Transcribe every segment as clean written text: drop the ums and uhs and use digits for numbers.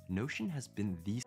Notion has been the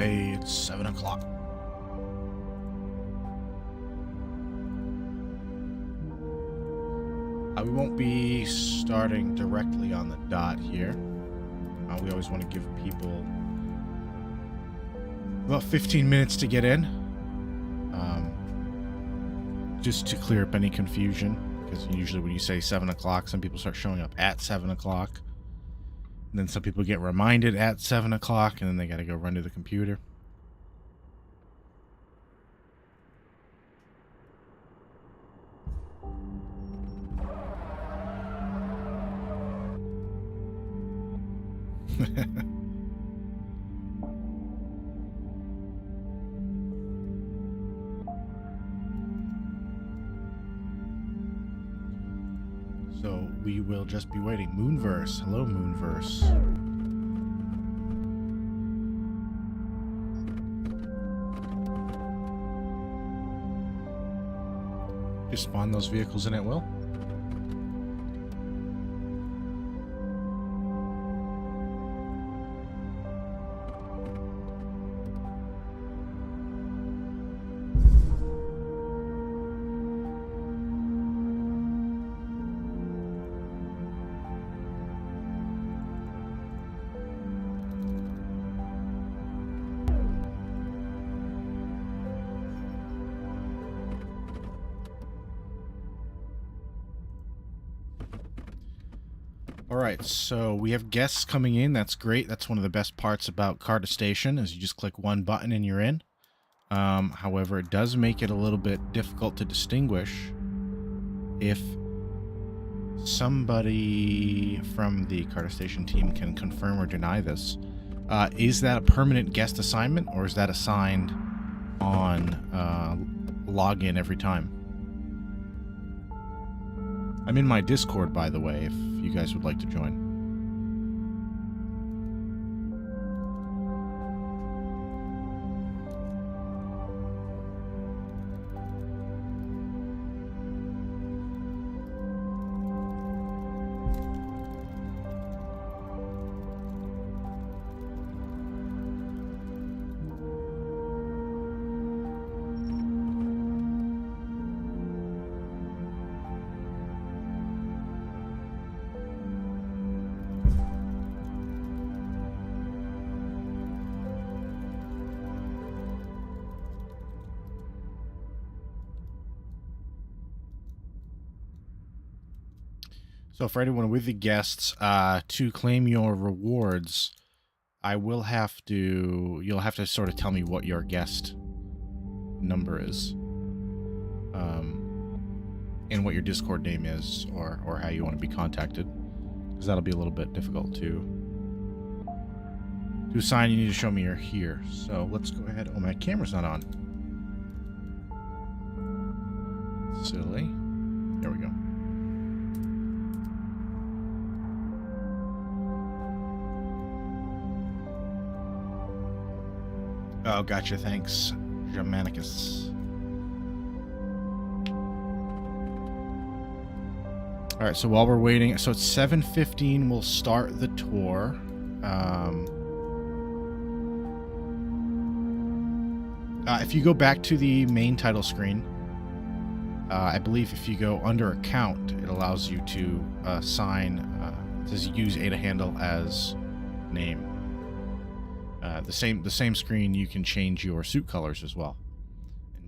Hey, it's 7 o'clock. We won't be starting directly on the dot here. We always want to give people about 15 minutes to get in. Just to clear up any confusion, because usually when you say 7 o'clock, some people start showing up at 7 o'clock. And then some people get reminded at 7 o'clock, and then they got to go run to the computer. So we will just be waiting. Moonverse. Hello, Moonverse. Just spawn those vehicles in at will. Alright, so we have guests coming in. That's great. That's one of the best parts about Carda Station, is you just click one button and you're in. However, it does make it a little bit difficult to distinguish if somebody from the Carda Station team can confirm or deny this. Is that a permanent guest assignment, or is that assigned on login every time? I'm in my Discord, by the way, if you guys would like to join. So for anyone with the guests, to claim your rewards, you'll have to sort of tell me what your guest number is. And what your Discord name is, or how you want to be contacted. Because that'll be a little bit difficult to assign. You need to show me you're here. So let's go ahead. Oh, my camera's not on. Silly. There we go. Oh, gotcha. Thanks, Germanicus. All right, so while we're waiting, so it's 7:15. We'll start the tour. If you go back to the main title screen, I believe if you go under account, it allows you to assign, it says use Ada handle as name. The same screen, you can change your suit colors as well.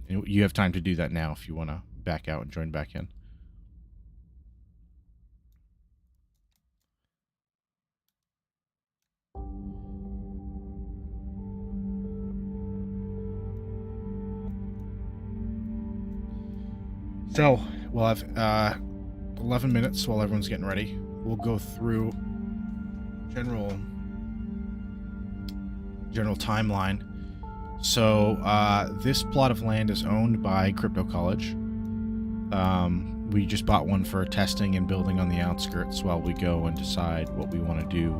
And you have time to do that now if you want to back out and join back in. So we'll have 11 minutes while everyone's getting ready. We'll go through general timeline. So this plot of land is owned by Crypto College. We just bought one for testing and building on the outskirts while we go and decide what we want to do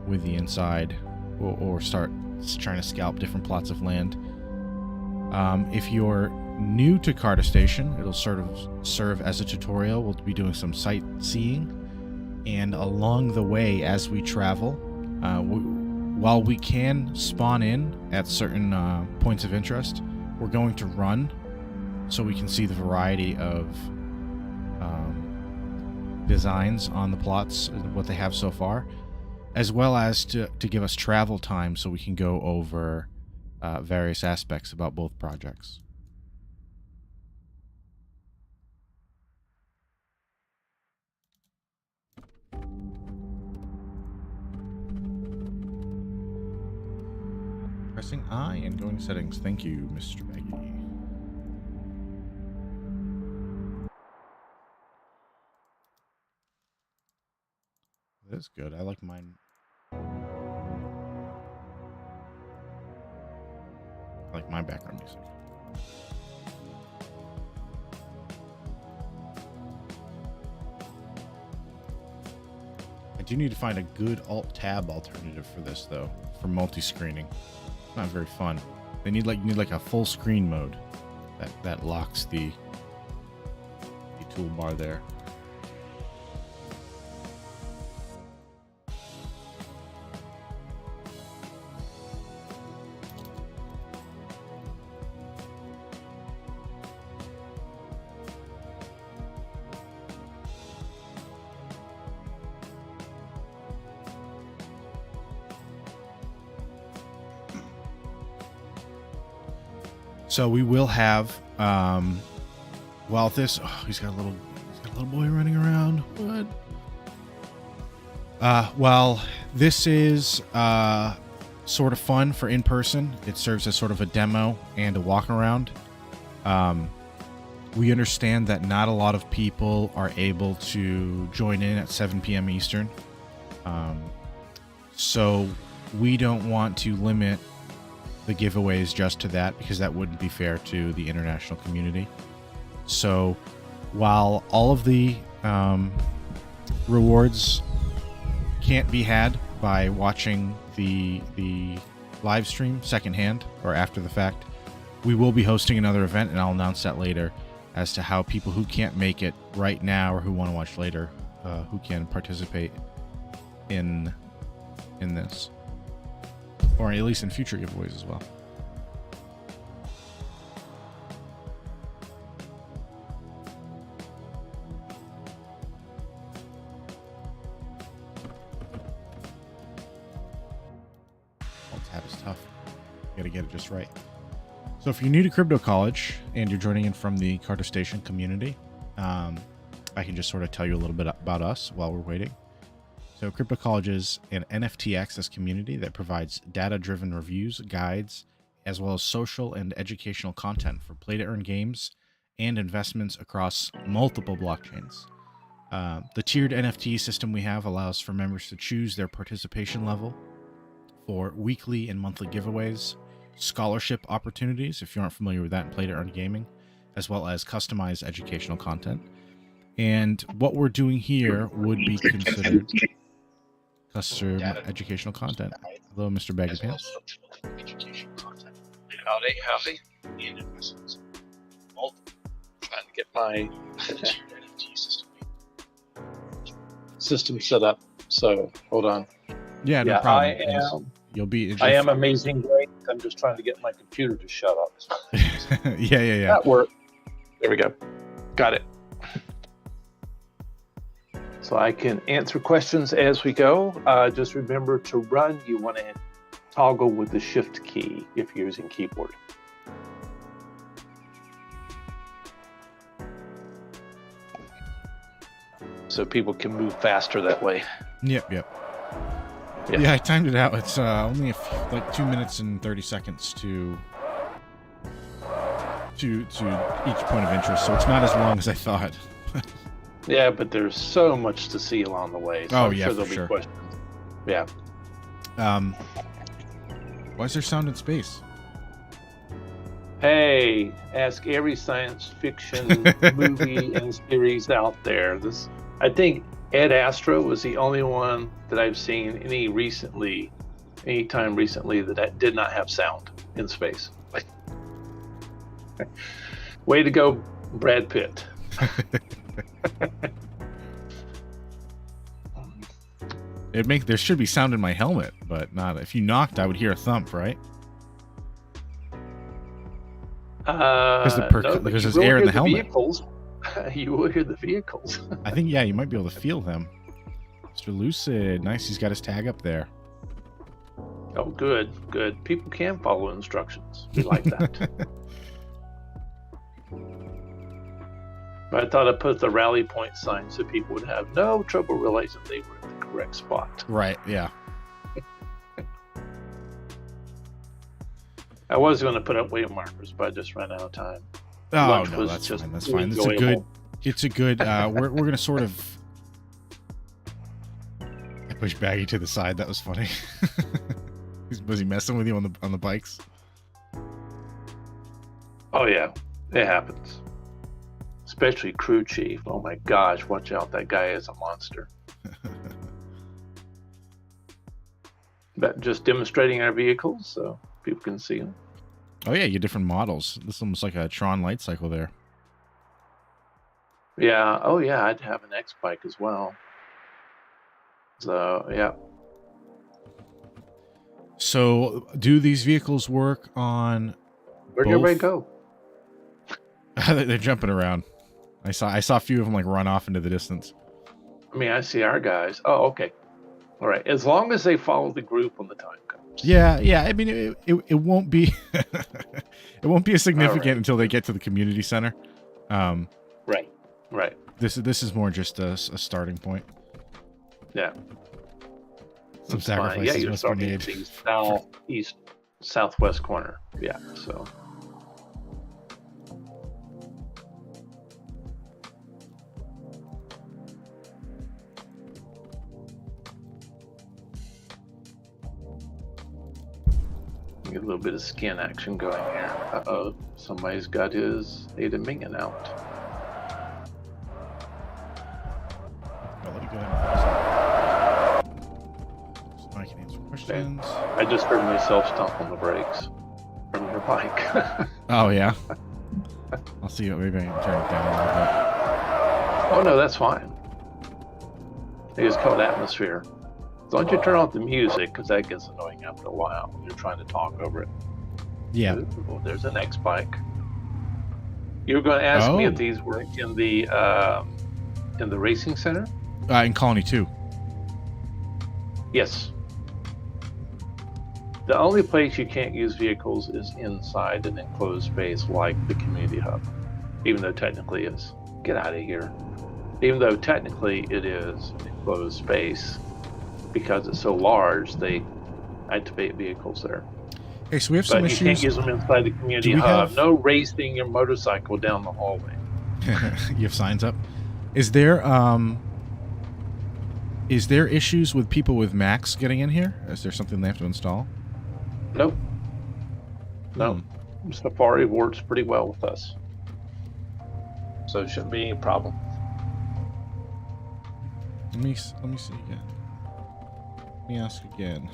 with the inside, or start trying to scalp different plots of land. If you're new to Carda Station, it'll sort of serve as a tutorial. We'll be doing some sightseeing, and along the way as we travel, while we can spawn in at certain points of interest, we're going to run so we can see the variety of designs on the plots, what they have so far, as well as to give us travel time so we can go over various aspects about both projects. Pressing I and going to settings. Thank you, Mr. Baggy. That's good. I like mine. I like my background music. I do need to find a good Alt-Tab alternative for this, though, for multi-screening. It's not very fun. You need like a full screen mode that locks the toolbar there. So we will have, while this, he's got a little boy running around. What? Well, this is sort of fun for in person. It serves as sort of a demo and a walk around. We understand that not a lot of people are able to join in at 7 p.m. Eastern. So we don't want to limit the giveaways just to that, because that wouldn't be fair to the international community. So while all of the rewards can't be had by watching the live stream secondhand or after the fact, we will be hosting another event, and I'll announce that later as to how people who can't make it right now or who want to watch later, who can participate in this. Or at least in future giveaways as well. Alt-Tab is tough. You gotta get it just right. So if you're new to Crypto College and you're joining in from the Carda Station community, I can just sort of tell you a little bit about us while we're waiting. So Crypto College is an NFT access community that provides data-driven reviews, guides, as well as social and educational content for play-to-earn games and investments across multiple blockchains. The tiered NFT system we have allows for members to choose their participation level for weekly and monthly giveaways, scholarship opportunities, if you aren't familiar with that in play-to-earn gaming, as well as customized educational content. And what we're doing here would be considered custom educational content. Hello, Mr. Baggy Pants. Howdy. Trying to get my system set up. So hold on. Yeah, no problem. I am amazing great. I'm just trying to get my computer to shut up. Yeah. That worked. There we go. Got it. So I can answer questions as we go. Just remember, to run, you want to toggle with the shift key if you're using keyboard. So people can move faster that way. Yep. Yeah, I timed it out. It's only like 2 minutes and 30 seconds to each point of interest, so it's not as long as I thought. Yeah, but there's so much to see along the way. So I'm sure there'll be questions. Yeah. Why is there sound in space? Hey, ask every science fiction movie and series out there. I think Ed Astra was the only one that I've seen anytime recently that did not have sound in space. Way to go, Brad Pitt. There should be sound in my helmet, but not. If you knocked, I would hear a thump, right? No, but because you there's will air in hear the helmet. vehicles. You will hear the vehicles. I think, yeah, you might be able to feel them. Mr. Lucid, nice. He's got his tag up there. Oh, good, good. People can follow instructions. We like that. But I thought I'd put the rally point sign so people would have no trouble realizing they were in the correct spot. Right, yeah. I was going to put up waypoint markers, but I just ran out of time. Oh, Lunch no, was that's just fine. That's fine. enjoyable. It's a good, we're going to sort of... I pushed Baggy to the side. That was funny. Was he messing with you on the bikes? Oh, yeah. It happens. Especially crew chief. Oh, my gosh. Watch out. That guy is a monster. But just demonstrating our vehicles so people can see them. Oh, yeah. You get different models. This is almost like a Tron light cycle there. Yeah. Oh, yeah. I'd have an X bike as well. So, yeah. So, do these vehicles work on... Where'd everybody go? They're jumping around. I saw a few of them like run off into the distance. I mean, I see our guys. Oh, okay. All right. As long as they follow the group when the time comes. Yeah. I mean, it won't be it won't be as significant until they get to the community center. Right. This is more just a starting point. Yeah. Some sacrifices Yeah, you're must be starting made. at the southwest corner. Yeah. So. Get a little bit of skin action going here. Uh-oh, somebody's got his Ada Mingen out. Well, let me go ahead and so I can answer questions. I just heard myself stomp on the brakes from your bike. Oh, yeah. I'll see. Maybe I can turn it down a Oh, no, that's fine. It's called atmosphere. Don't you turn off the music, because that gets annoying after a while when you're trying to talk over it. little bit. Yeah. Ooh, there's an X bike. You were going to ask me if these were in the racing center? In Colony 2. Yes. The only place you can't use vehicles is inside an enclosed space like the community hub, even though technically it's get out of here. Even though technically it is an enclosed space, because it's so large, they activate vehicles there. Hey, so we have some But issues. you can't use them inside the community hub. No racing your motorcycle down the hallway. You have signs up. Is there issues with people with Macs getting in here? Is there something they have to install? Nope. No. Safari works pretty well with us. So it shouldn't be any problem. Let me see again. Let me ask again.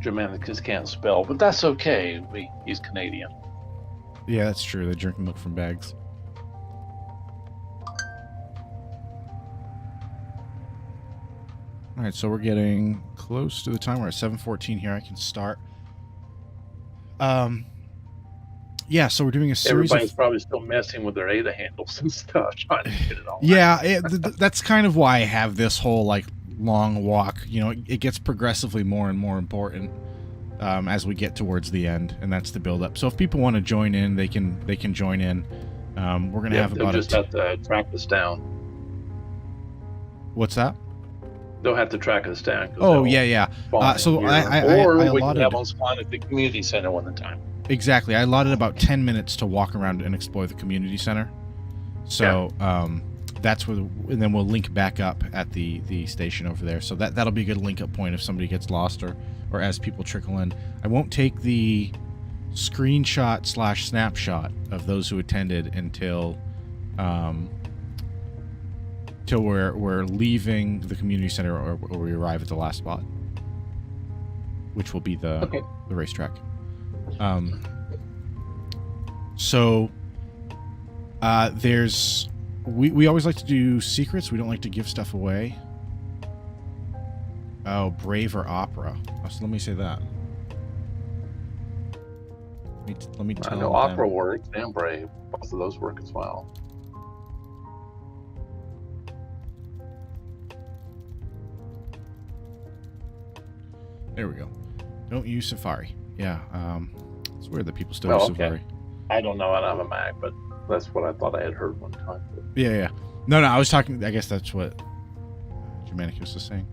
Germanicus can't spell, but that's okay. He's Canadian. Yeah, that's true. They drink milk from bags. All right, so we're getting close to the time. We're at 7:14 here. I can start. Yeah, so we're doing a series. Everybody's probably still messing with their ADA handles and stuff, trying to get it all. Yeah, that's kind of why I have this whole like long walk. You know, it gets progressively more and more important as we get towards the end, and that's the build up. So if people want to join in, they can join in. We're gonna have about just have to track us down. What's that? They'll have to track us down. Oh yeah. So I we allotted, can have them spawn at the community center one at a time. Exactly. I allotted about 10 minutes to walk around and explore the community center. So that's where, and then we'll link back up at the station over there. So that'll be a good link up point if somebody gets lost or as people trickle in. I won't take the screenshot/snapshot of those who attended until we're leaving the community center or we arrive at the last spot, which will be the racetrack. So There's we always like to do secrets. We don't like to give stuff away. Oh, Brave or Opera. Oh, so let me say that. Let me tell I know them. Opera works and Brave. Both of those work as well. There we go. Don't use Safari. Yeah, it's weird that people still use Safari. I don't know. I don't have a Mac, but that's what I thought I had heard one time. Yeah. No, I was talking. I guess that's what Germanicus was saying.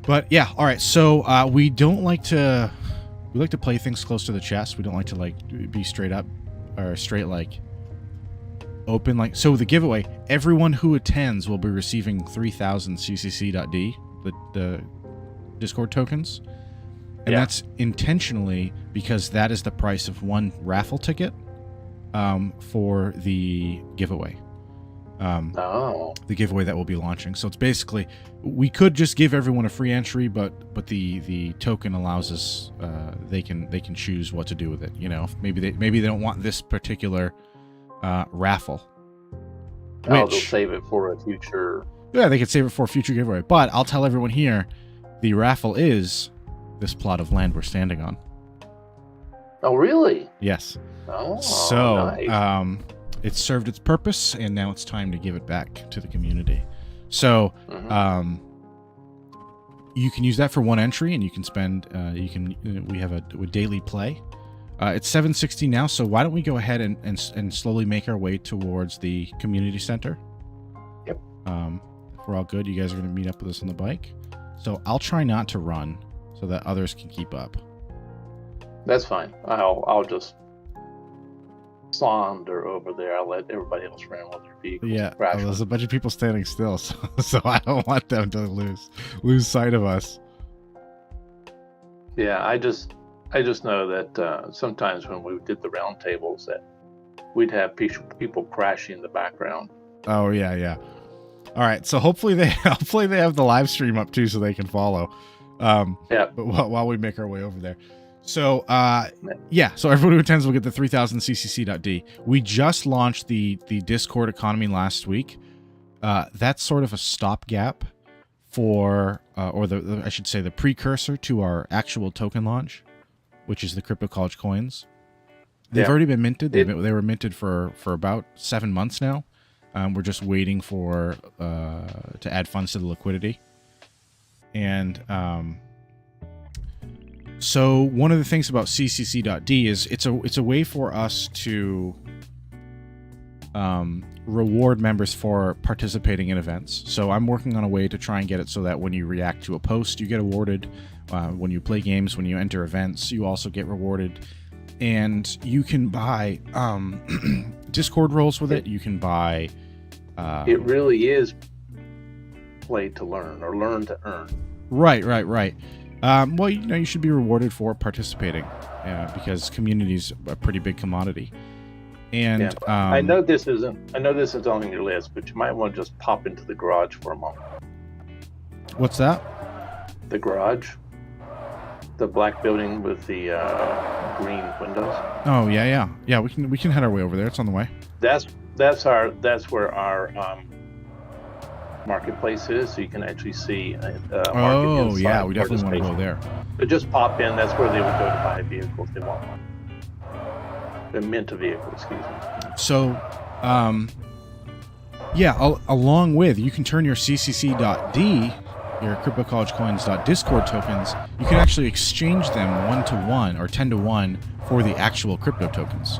But yeah, all right. So we don't like to. We like to play things close to the chest. We don't like to like be straight up or straight like open. Like so, the giveaway. Everyone who attends will be receiving 3,000 CCC.D, the Discord tokens, and that's intentionally because that is the price of one raffle ticket for the giveaway. The giveaway that we'll be launching. So it's basically, we could just give everyone a free entry, but the token allows us they can choose what to do with it. You know, maybe they don't want this particular raffle. They'll save it for a future. Yeah, they could save it for a future giveaway. But I'll tell everyone here, the raffle is this plot of land we're standing on. Oh, really? Yes. Oh, so nice. It's served its purpose, and now it's time to give it back to the community. So, you can use that for one entry, and you can spend. We have a daily play. It's 7:60 now, so why don't we go ahead and slowly make our way towards the community center? Yep. If we're all good, you guys are going to meet up with us on the bike. So I'll try not to run, so that others can keep up. That's fine. I'll just saunter over there. I'll let everybody else run with their vehicles. Yeah, there's a bunch of people standing still, so I don't want them to lose sight of us. Yeah, I just know that sometimes when we did the round tables, that we'd have people crashing in the background. Oh yeah. All right, so hopefully they have the live stream up too, so they can follow. But while we make our way over there. So, so everyone who attends will get the 3,000 CCC.D. We just launched the Discord economy last week. That's sort of a stopgap for, I should say, the precursor to our actual token launch, which is the Crypto College coins. They've already been minted. They were minted for about 7 months now. We're just waiting for to add funds to the liquidity. And so one of the things about CCC.D is it's a way for us to reward members for participating in events. So I'm working on a way to try and get it so that when you react to a post, you get awarded. When you play games, when you enter events, you also get rewarded. And you can buy Discord roles with it. You can buy... it really is play to learn or learn to earn. Right. Well, you should be rewarded for participating because community is a pretty big commodity. And I know this isn't on your list, but you might want to just pop into the garage for a moment. What's that? The garage, the black building with the green windows. Oh yeah. We can head our way over there. It's on the way. That's where our marketplace is, so you can actually see oh yeah, we definitely want to go there. So just pop in. That's where they would go to buy a vehicle if they want one. The mint a vehicle, excuse me. So along with, you can turn your CCC.D, your Crypto College Coins.Discord tokens, you can actually exchange them 1-to-1 or 10-to-1 for the actual crypto tokens.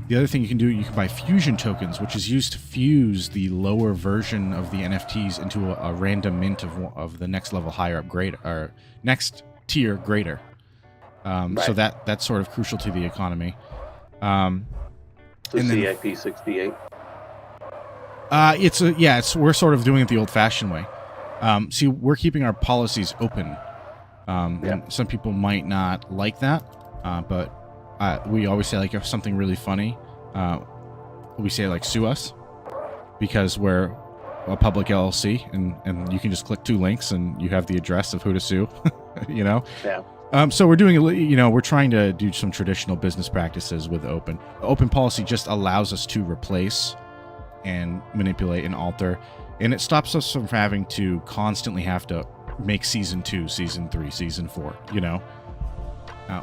The other thing you can do, you can buy fusion tokens, which is used to fuse the lower version of the NFTs into a random mint of the next level higher upgrade or next tier greater. So that's sort of crucial to the economy. The CIP 68. We're sort of doing it the old-fashioned way. See, we're keeping our policies open. And some people might not like that, but we always say, like, if something really funny, we say, like, sue us, because we're a public LLC, and you can just click 2 links and you have the address of who to sue, you know? Yeah. So we're doing, we're trying to do some traditional business practices with open. Open policy just allows us to replace and manipulate and alter, and it stops us from having to constantly have to make season 2, season 3, season 4.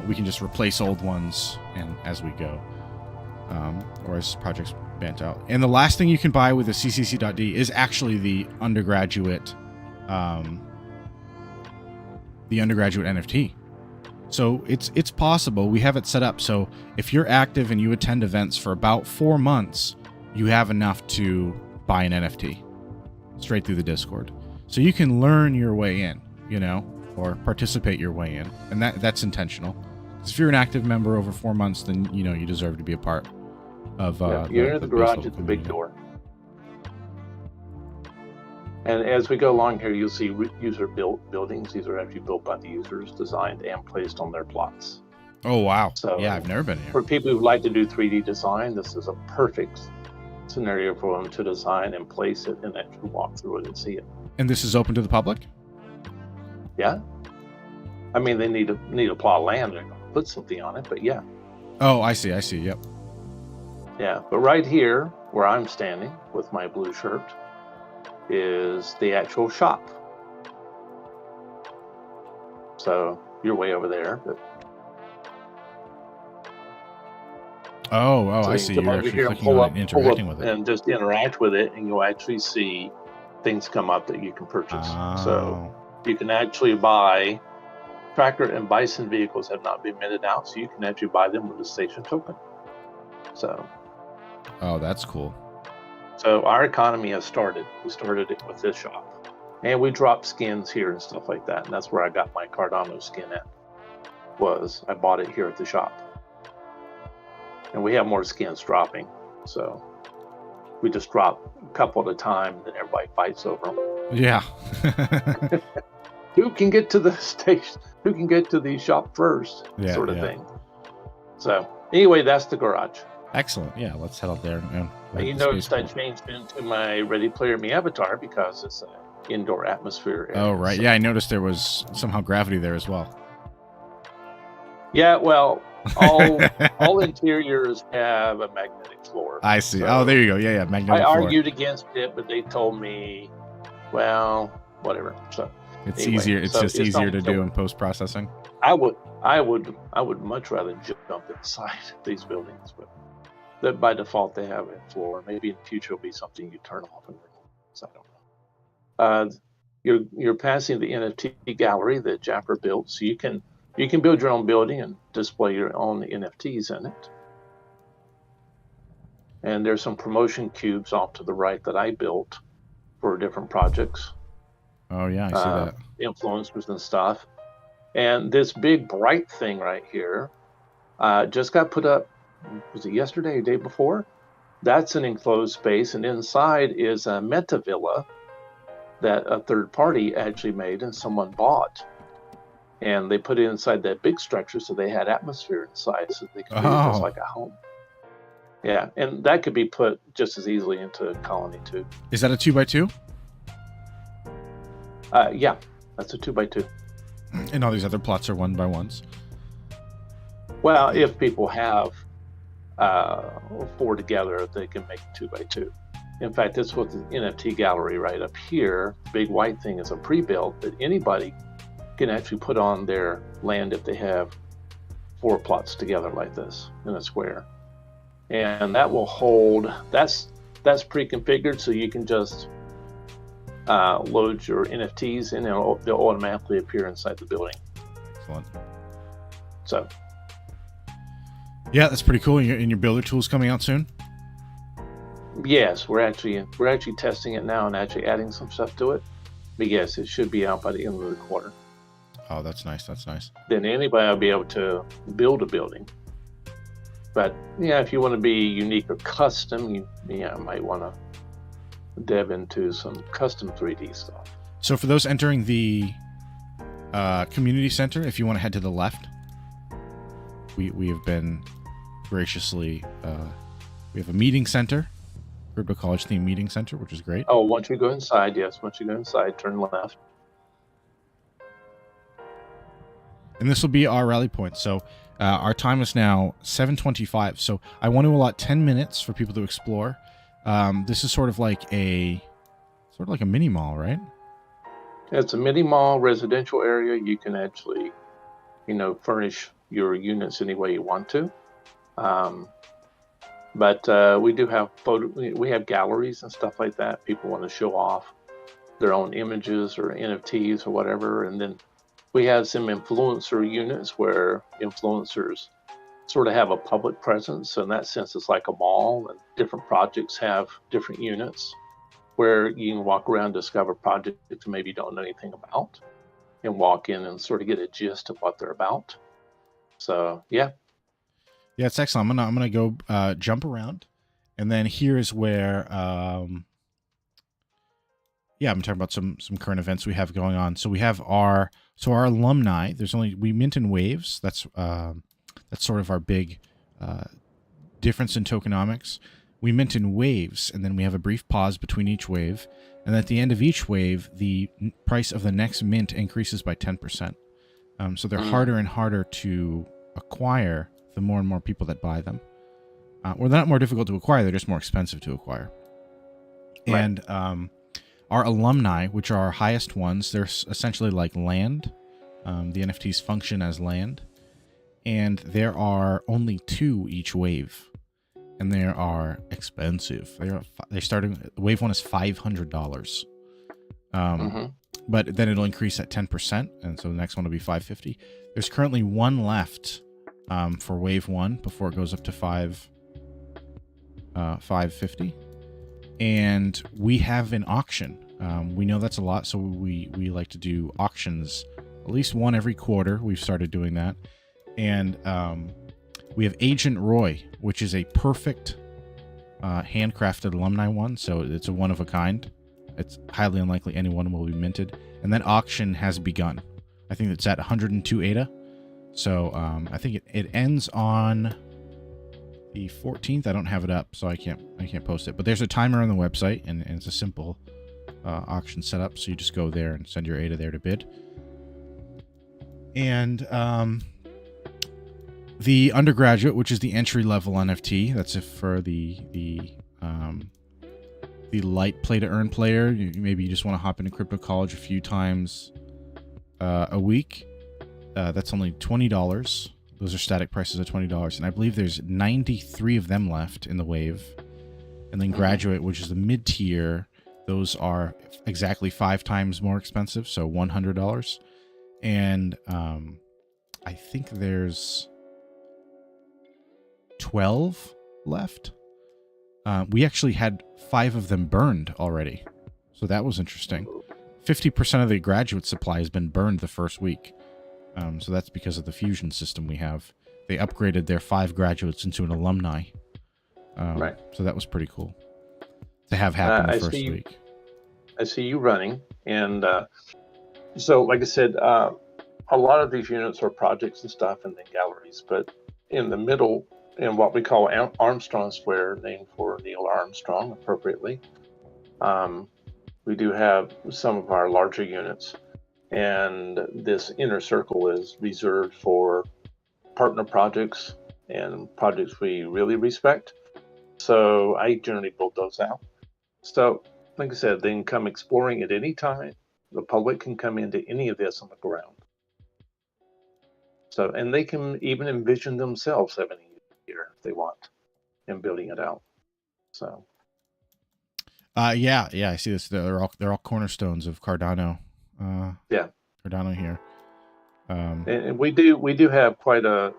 We can just replace old ones and as we go, or as projects bent out. And the last thing you can buy with the CCC.D is actually the undergraduate NFT. So it's possible. We have it set up so if you're active and you attend events for about 4 months, you have enough to buy an NFT straight through the Discord. So you can learn your way in, or participate your way in, and that's intentional. Because if you're an active member over 4 months, then you deserve to be a part of. You're in the garage at the big door. And as we go along here, you'll see user-built buildings. These are actually built by the users, designed and placed on their plots. Oh, wow. So yeah, I've never been here. For people who like to do 3D design, this is a perfect scenario for them to design and place it and actually walk through it and see it. And this is open to the public? Yeah. I mean, they need a plot of land and put something on it, but yeah. Oh, I see. Yep. Yeah, but right here, where I'm standing with my blue shirt, is the actual shop. So you're way over there, but so I see. You're actually clicking on it and interacting with it, and just interact with it, and you'll actually see things come up that you can purchase. So you can actually buy tractor and bison vehicles have not been minted out, so you can actually buy them with a station token. So. Oh, that's cool. So our economy has started. We started it with this shop. And we drop skins here and stuff like that. And that's where I got my Cardano skin at. I bought it here at the shop. And we have more skins dropping. So we just drop a couple at a time, and then everybody fights over them. Yeah. Who can get to the station? Who can get to the shop first? Sort of thing. So anyway, that's the garage. Excellent. Yeah, let's head out there. You noticed I changed into my Ready Player Me avatar because it's an indoor atmosphere area. Oh, right. So. Yeah, I noticed there was somehow gravity there as well. Yeah, well, all interiors have a magnetic floor. I see. So there you go. Yeah, magnetic floor. I argued against it, but they told me, well, whatever. So it's easier. It's just easier to do in post-processing. I would much rather jump inside these buildings, but that by default they have a floor. Maybe in the future it'll be something you turn off and so I don't know. You're passing the NFT gallery that Japper built, so you can build your own building and display your own NFTs in it. And there's some promotion cubes off to the right that I built for different projects. Oh yeah, I see that. Influencers and stuff. And this big bright thing right here just got put up. Was it yesterday or the day before? That's an enclosed space, and inside is a meta villa that a third party actually made and someone bought. And they put it inside that big structure so they had atmosphere inside so they could be just like a home. Yeah, and that could be put just as easily into a colony too. Is that a 2x2? Yeah, that's a 2x2. And all these other plots are 1x1s? Well, if people have 4 together, they can make 2x2. In fact, this was the NFT gallery right up here. Big white thing is a pre-built that anybody can actually put on their land if they have 4 plots together like this in a square. And that will hold, that's pre-configured, so you can just load your NFTs and they'll automatically appear inside the building. Excellent. So. Yeah, that's pretty cool. And your builder tool's coming out soon? Yes, we're actually testing it now and actually adding some stuff to it. But yes, it should be out by the end of the quarter. Oh, that's nice. That's nice. Then anybody will be able to build a building. But yeah, if you want to be unique or custom, you might want to dev into some custom 3D stuff. So for those entering the community center, if you want to head to the left, we have been graciously we have a meeting center, Crypto College themed meeting center, which is great. Oh, once you go inside, yes, once you go inside, turn left. And this will be our rally point. So our time is now 7:25. So I want to allot 10 minutes for people to explore. This is sort of like a mini mall, right? It's a mini mall residential area. You can actually, furnish your units any way you want to. But we do have we have galleries and stuff like that. People want to show off their own images or NFTs or whatever. And then we have some influencer units where influencers sort of have a public presence. So in that sense, it's like a mall, and different projects have different units where you can walk around, discover projects you maybe don't know anything about, and walk in and sort of get a gist of what they're about. So, yeah. Yeah, it's excellent. I'm gonna go jump around, and then here is where I'm talking about some current events we have going on. So we have our alumni. We mint in waves. That's sort of our big difference in tokenomics. We mint in waves, and then we have a brief pause between each wave, and at the end of each wave, the price of the next mint increases by 10%. So they're harder and harder to acquire the more and more people that buy them. They're not more difficult to acquire, they're just more expensive to acquire. Right. And our alumni, which are our highest ones, they're essentially like land. The NFTs function as land. And there are only 2 each wave. And they are expensive. They're starting, wave 1 is $500. But then it'll increase at 10%. And so the next one will be $550. There's currently 1 left for wave 1 before it goes up to $550. And we have an auction. We know that's a lot, so we like to do auctions at least one every quarter. We've started doing that. And we have Agent Roy, which is a perfect handcrafted alumni one, so it's a one of a kind. It's highly unlikely anyone will be minted. And that auction has begun. I think it's at 102 ADA. So I think it ends on the 14th. I don't have it up, so I can't post it. But there's a timer on the website, and it's a simple auction setup. So you just go there and send your ADA there to bid. And the undergraduate, which is the entry level NFT, that's if for the light play to earn player. Maybe you just want to hop into crypto college a few times a week. That's only $20. Those are static prices of $20, and I believe there's 93 of them left in the wave. And then graduate, which is the mid tier, those are exactly 5 times more expensive, so $100. And I think there's 12 left. We actually had 5 of them burned already, so that was interesting. 50% of the graduate supply has been burned the first week. So that's because of the fusion system we have. They upgraded their 5 graduates into an alumni. Right. So that was pretty cool to have happen the first week. I see you running. And so, like I said, a lot of these units are projects and stuff and then galleries. But in the middle, in what we call Armstrong Square, named for Neil Armstrong appropriately, we do have some of our larger units. And this inner circle is reserved for partner projects and projects we really respect. So I generally build those out. So, like I said, they can come exploring at any time. The public can come into any of this and look around. So, and they can even envision themselves having a year if they want and building it out. So. Yeah, I see this. They're all cornerstones of Cardano. Cardano here. And we do have quite a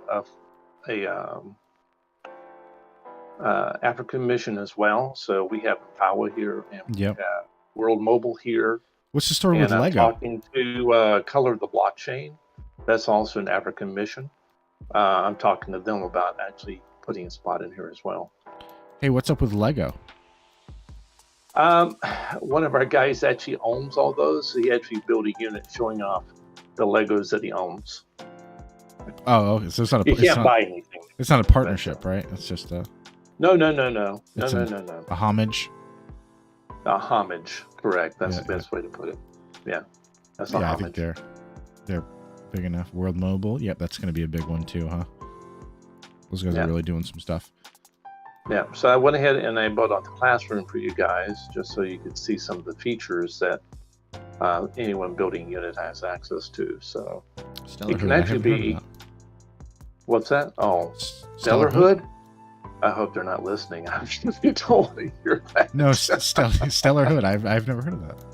African mission as well. So we have Power here, and we have World Mobile here. What's the story with Lego? I'm talking to Color the Blockchain. That's also an African mission. I'm talking to them about actually putting a spot in here as well. Hey, what's up with Lego? One of our guys actually owns all those. So he actually built a unit showing off the Legos that he owns. Oh, okay. So it's not a. You can't buy anything. It's not a partnership, right? It's just a. No. A homage. A homage, correct. That's the best way to put it. Yeah, that's a homage. I think they're Big enough. World Mobile. Yep, that's going to be a big one too, huh? Those guys Yeah. are really doing some stuff. Yeah, so I went ahead and I built out the classroom for you guys just so you could see some of the features that anyone building a unit has access to. So it can actually be. What's that? Oh, Stellarhood? I hope they're not listening. I'm just totally hear that. No, Stellarhood. I've never heard of that.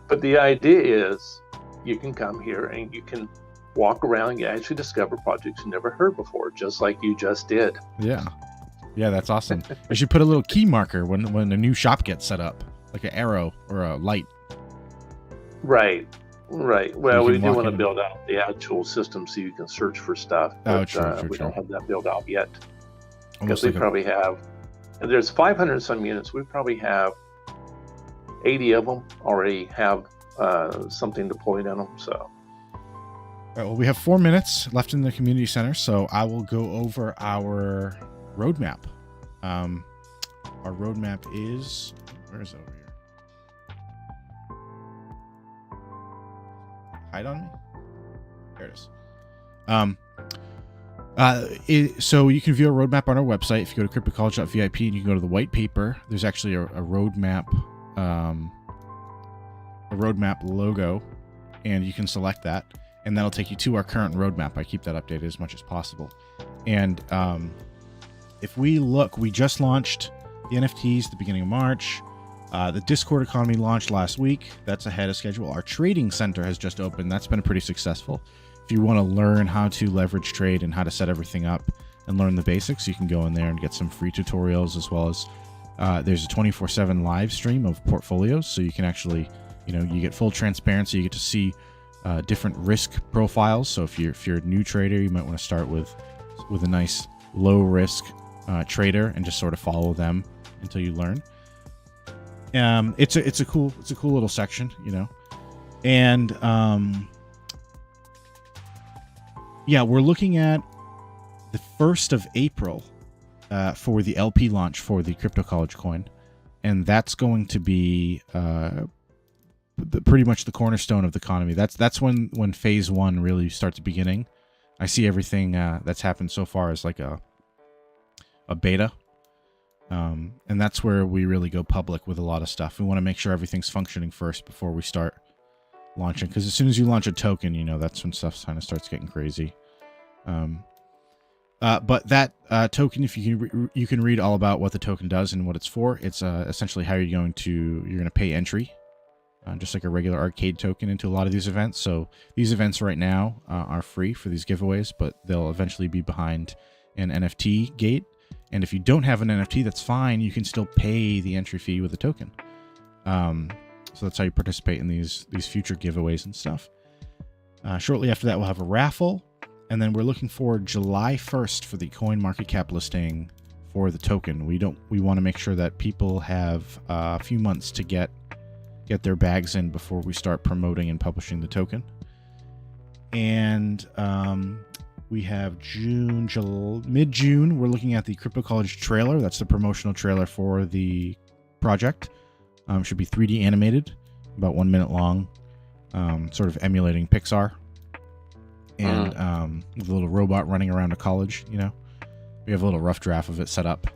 But the idea is you can come here and you can walk around and you actually discover projects you never heard before, just like you just did. Yeah. Yeah, that's awesome. We should put a little key marker when a new shop gets set up, like an arrow or a light. Right. Well, we do want to in. build out the actual system so you can search for stuff. But, true. We don't have that built out yet. Because Almost we probably have, and there's 500 some units. We probably have 80 of them already have something deployed in them. So. All right, well, we have 4 minutes left in the community center, so I will go over our roadmap. Our roadmap is, where is it over here? Hide on me? There it is. So you can view a roadmap on our website. If you go to cryptocollege.vip and you can go to the white paper, there's actually a roadmap logo, and you can select that, and that'll take you to our current roadmap. I keep that updated as much as possible. And if we look, we just launched the NFTs at the beginning of March. The Discord economy launched last week. That's ahead of schedule. Our trading center has just opened. That's been pretty successful. If you want to learn how to leverage trade and how to set everything up and learn the basics, you can go in there and get some free tutorials, as well as there's a 24/7 live stream of portfolios. So you can actually, you get full transparency. You get to see different risk profiles. So if you're a new trader, you might want to start with a nice low risk trader and just sort of follow them until you learn. It's a cool little section, and we're looking at the 1st of April for the LP launch for the Crypto College coin, and that's going to be pretty much the cornerstone of the economy. That's when phase 1 really starts beginning. I see everything that's happened so far as like a beta, and that's where we really go public with a lot of stuff. We want to make sure everything's functioning first before we start launching, because as soon as you launch a token, that's when stuff kind of starts getting crazy. But that token, if you can read all about what the token does and what it's for. It's essentially how you're going to pay entry, just like a regular arcade token, into a lot of these events. So these events right now are free for these giveaways, but they'll eventually be behind an NFT gate. And if you don't have an NFT, that's fine. You can still pay the entry fee with a token. So that's how you participate in these future giveaways and stuff. Shortly after that, we'll have a raffle. And then we're looking for July 1st for the coin market cap listing for the token. We want to make sure that people have a few months to get their bags in before we start promoting and publishing the token. And we have mid-June, we're looking at the Crypto College trailer. That's the promotional trailer for the project. Should be 3D animated, about 1 minute long, sort of emulating Pixar. And with a little robot running around a college, we have a little rough draft of it set up.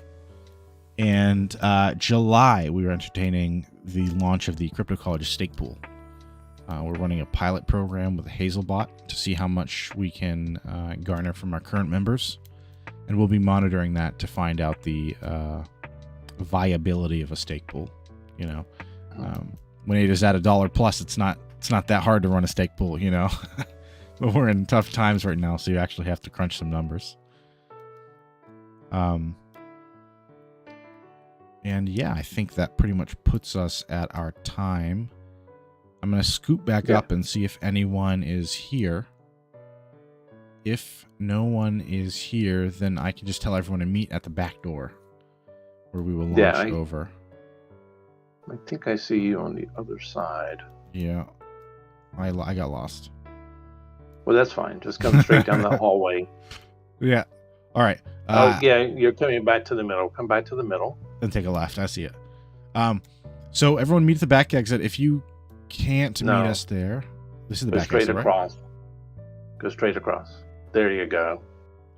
And July, we were entertaining the launch of the Crypto College stake pool. We're running a pilot program with a Hazelbot to see how much we can garner from our current members. And we'll be monitoring that to find out the viability of a stake pool. When it is at $1 plus, it's not that hard to run a stake pool, But we're in tough times right now, so you actually have to crunch some numbers. And yeah, I think that pretty much puts us at our time. I'm going to scoop back up and see if anyone is here. If no one is here, then I can just tell everyone to meet at the back door, where we will launch over. I think I see you on the other side. Yeah. I got lost. Well, that's fine. Just come straight down that hallway. Yeah. All right. You're coming back to the middle. Come back to the middle. Then take a left. I see it. So everyone meet at the back exit. If you can't meet us there, this is the back exit, straight across. Go straight across. There you go.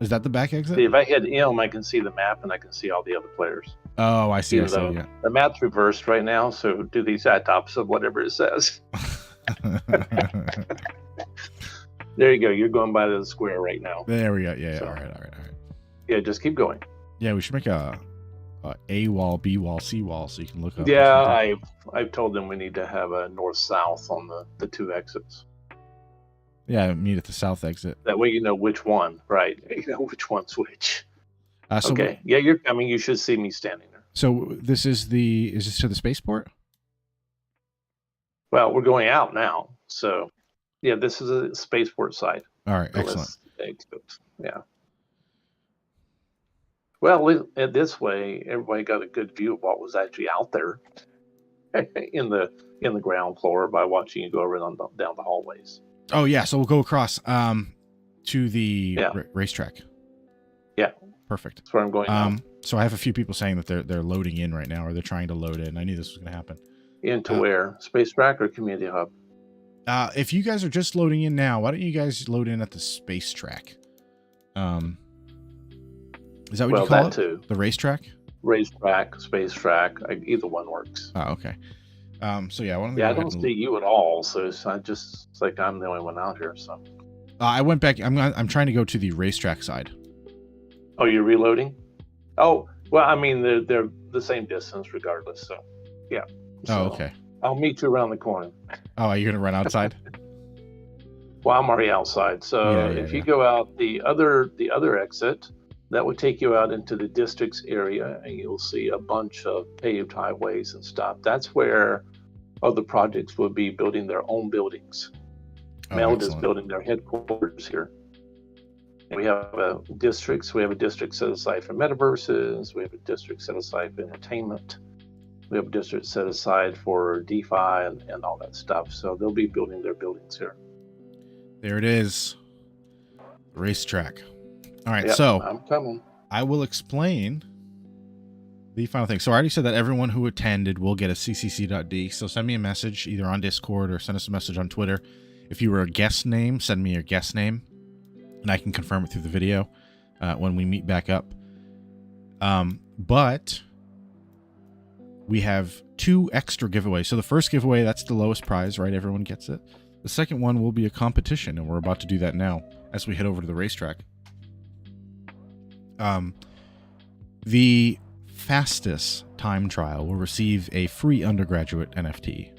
Is that the back exit? See, if I hit M, I can see the map and I can see all the other players. Oh, I see. Even though Yeah. the map's reversed right now, so do the exact opposite of whatever it says. There you go. You're going by the square right now. There we go. Yeah. So, all right. Yeah, just keep going. Yeah, we should make a wall, B wall, C wall, so you can look up. Yeah, I've told them we need to have a north-south on the two exits. Yeah, meet at the south exit. That way you know which one, right? You know which one's which. So okay. Yeah, you're coming. You should see me standing there. So this is this to the spaceport? Well, we're going out now. So, yeah, this is a spaceport side. All right, excellent. Yeah. Well, this way, everybody got a good view of what was actually out there in the ground floor by watching you go around down the hallways. Oh yeah, so we'll go across to the racetrack. Yeah, perfect. That's where I'm going now. So I have a few people saying that they're loading in right now, or they're trying to load in. I knew this was going to happen. Into where? Space track or community hub? If you guys are just loading in now, why don't you guys load in at the space track? Is that what you call it? Too. The racetrack? Racetrack, space track. Either one works. Oh, okay. So yeah, I don't see you at all. So it's like I'm the only one out here. So I went back. I'm trying to go to the racetrack side. Oh, you're reloading? Oh, well, I mean they're the same distance regardless. So yeah. So oh, okay. I'll meet you around the corner. Oh, are you gonna run outside? Well, I'm already outside. So if you go out the other exit, that would take you out into the districts area, and you'll see a bunch of paved highways and stuff. That's where other projects will be building their own buildings. Meld is building their headquarters here. And we have districts. We have a district set aside for metaverses. We have a district set aside for entertainment. We have a district set aside for DeFi and all that stuff. So they'll be building their buildings here. There it is. Racetrack. All right, yep, so I'm coming. I will explain the final thing. So I already said that everyone who attended will get a ccc.d. So send me a message either on Discord or send us a message on Twitter. If you were a guest name, send me your guest name, and I can confirm it through the video when we meet back up. But we have 2 extra giveaways. So the first giveaway, that's the lowest prize, right? Everyone gets it. The second one will be a competition, and we're about to do that now as we head over to the racetrack. The fastest time trial will receive a free undergraduate NFT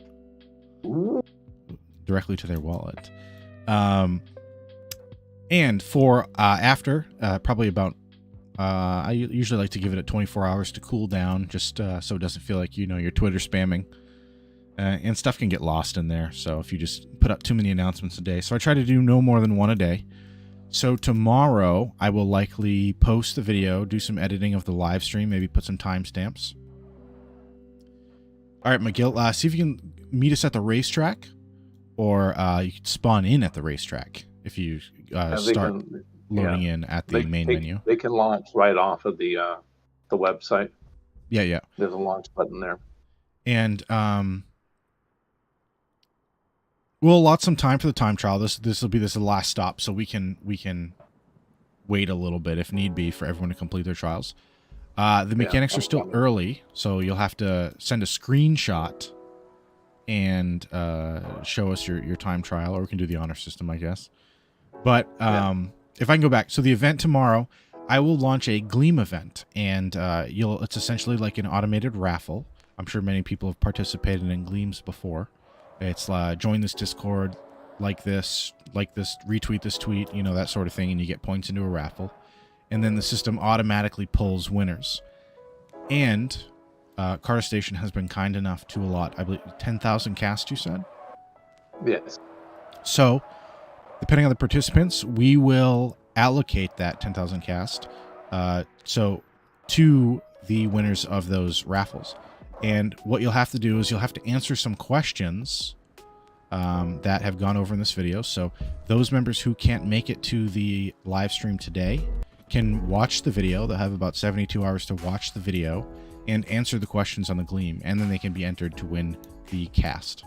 directly to their wallet. And for after probably about I usually like to give it 24 hours to cool down, just so it doesn't feel like you're Twitter spamming, and stuff can get lost in there. So if you just put up too many announcements a day, so I try to do no more than 1 a day. So tomorrow, I will likely post the video, do some editing of the live stream, maybe put some timestamps. All right, McGill, see if you can meet us at the racetrack, or you can spawn in at the racetrack if you start loading in at the main menu. They can launch right off of the website. Yeah. There's a launch button there. And we'll allot some time for the time trial. This will be the last stop, so we can wait a little bit if need be for everyone to complete their trials. The mechanics are still early, so you'll have to send a screenshot and show us your time trial, or we can do the honor system, I guess. But if I can go back, so the event tomorrow, I will launch a Gleam event, and it's essentially like an automated raffle. I'm sure many people have participated in Gleams before. It's join this Discord, like this, retweet this tweet, that sort of thing, and you get points into a raffle. And then the system automatically pulls winners. And Carda Station has been kind enough to allot, I believe, 10,000 cast, you said? Yes. So, depending on the participants, we will allocate that 10,000 cast to the winners of those raffles. And what you'll have to do is you'll have to answer some questions that have gone over in this video. So those members who can't make it to the live stream today can watch the video. They'll have about 72 hours to watch the video and answer the questions on the Gleam. And then they can be entered to win the cast.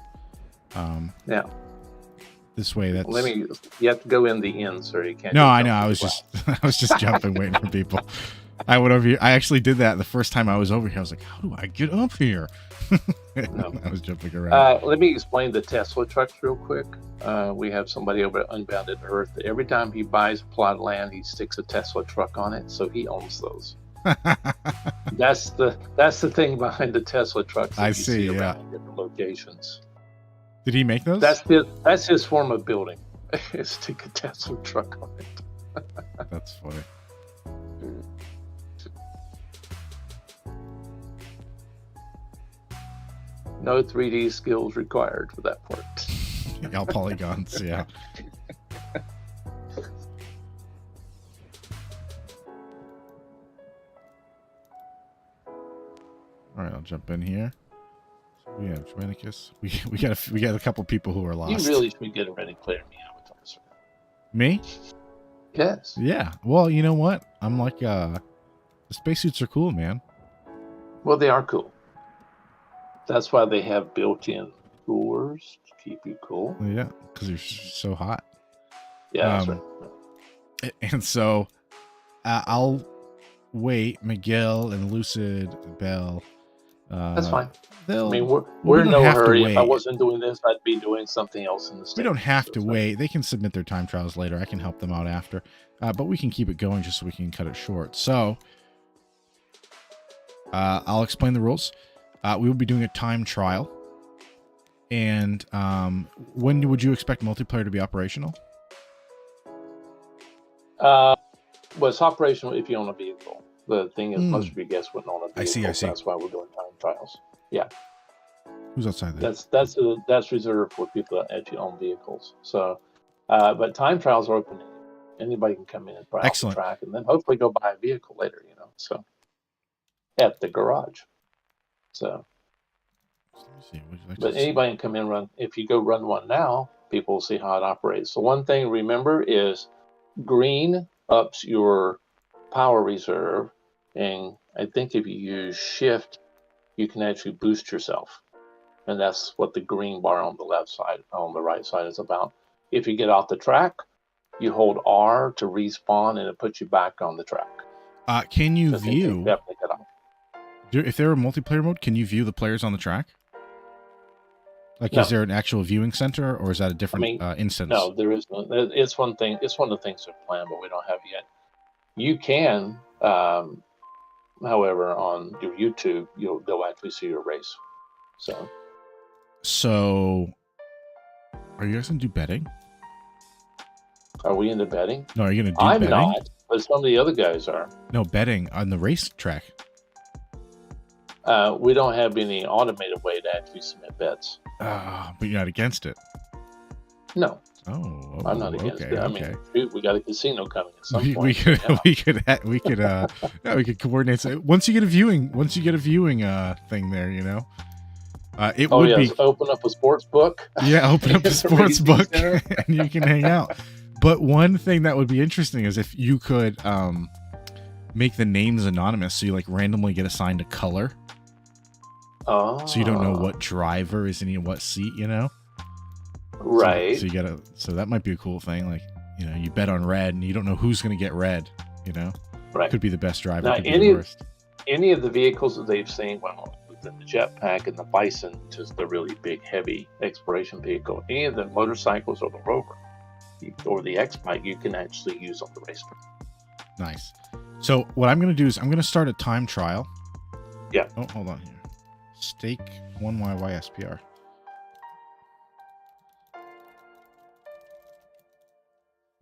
this way. That's You have to go in the inn, sir. You can't. no, just I jump know. I to was the just I was just jumping, waiting for people. I went over here. I actually did that the first time I was over here. I was like, how do I get up here? No. I was jumping around. Let me explain the Tesla trucks real quick. We have somebody over at Unbounded Earth. Every time he buys a plot of land, he sticks a Tesla truck on it, so he owns those. That's the thing behind the Tesla trucks. That I you see. Yeah. around different locations. Did he make those? That's his form of building. Stick a Tesla truck on it. That's funny. No 3D skills required for that part. All polygons. Yeah. All right, I'll jump in here. So we have Germanicus. We got a couple people who are lost. You really should get a ready player in the avatar, sir. Me? Yes. Yeah. Well, you know what? I'm like, the spacesuits are cool, man. Well, they are cool. That's why they have built-in coolers to keep you cool. Yeah, because you're so hot. Yeah, that's right. And so, I'll wait. Miguel and Lucid, Bell. That's fine. I mean, we're in don't no have to hurry. If I wait. wasn't doing this, I'd be doing something else in the state. We don't have So to it's fine. wait. They can submit their time trials later. I can help them out after. But we can keep it going just so we can cut it short. So, I'll explain the rules. We will be doing a time trial. And when would you expect multiplayer to be operational? Well, it's operational if you own a vehicle. The thing is, most of your guests wouldn't own a vehicle. I see. That's why we're doing time trials. Yeah. Who's outside there? That's reserved for people that actually own vehicles. So, but time trials are open. Anybody can come in and try out the track, and then hopefully go buy a vehicle later. So at the garage. So, let me see. Would you like but to anybody can come in and run. If you go run one now, people will see how it operates. So one thing to remember is green ups your power reserve, and I think if you use shift, you can actually boost yourself. And that's what the green bar on the left side, on the right side is about. If you get off the track, you hold R to respawn, and it puts you back on the track. Can you view? Definitely get off. If they're a multiplayer mode, can you view the players on the track? Like, No. Is there an actual viewing center, or is that a different instance? No, there is no. It's one thing. It's one of the things they're planned, but we don't have yet. You can, however, on your YouTube, they'll actually see your race. So, are you guys gonna do betting? Are we into betting? No, are you gonna do I'm betting? not, but some of the other guys are. No, betting on the racetrack. We don't have any automated way to actually submit bets. But you're not against it. No. Oh, I'm not against it. I mean, shoot, we got a casino coming at some point. We could coordinate. Once you get a viewing thing there, it would be open up a sports book. Yeah, open up a sports book and you can hang out. But one thing that would be interesting is if you could make the names anonymous, so you like randomly get assigned a color. Oh. So you don't know what driver is in what seat, Right. So you gotta. So that might be a cool thing. Like, you bet on red, and you don't know who's gonna get red. Right. Could be the best driver. Now, could be the worst. Any of the vehicles that they've seen, the jetpack and the Bison, which is the really big, heavy exploration vehicle, any of the motorcycles or the Rover or the X-Bike, you can actually use on the racetrack. Nice. So what I'm gonna do is I'm gonna start a time trial. Yeah. Oh, hold on here. Stake 1YY SPR.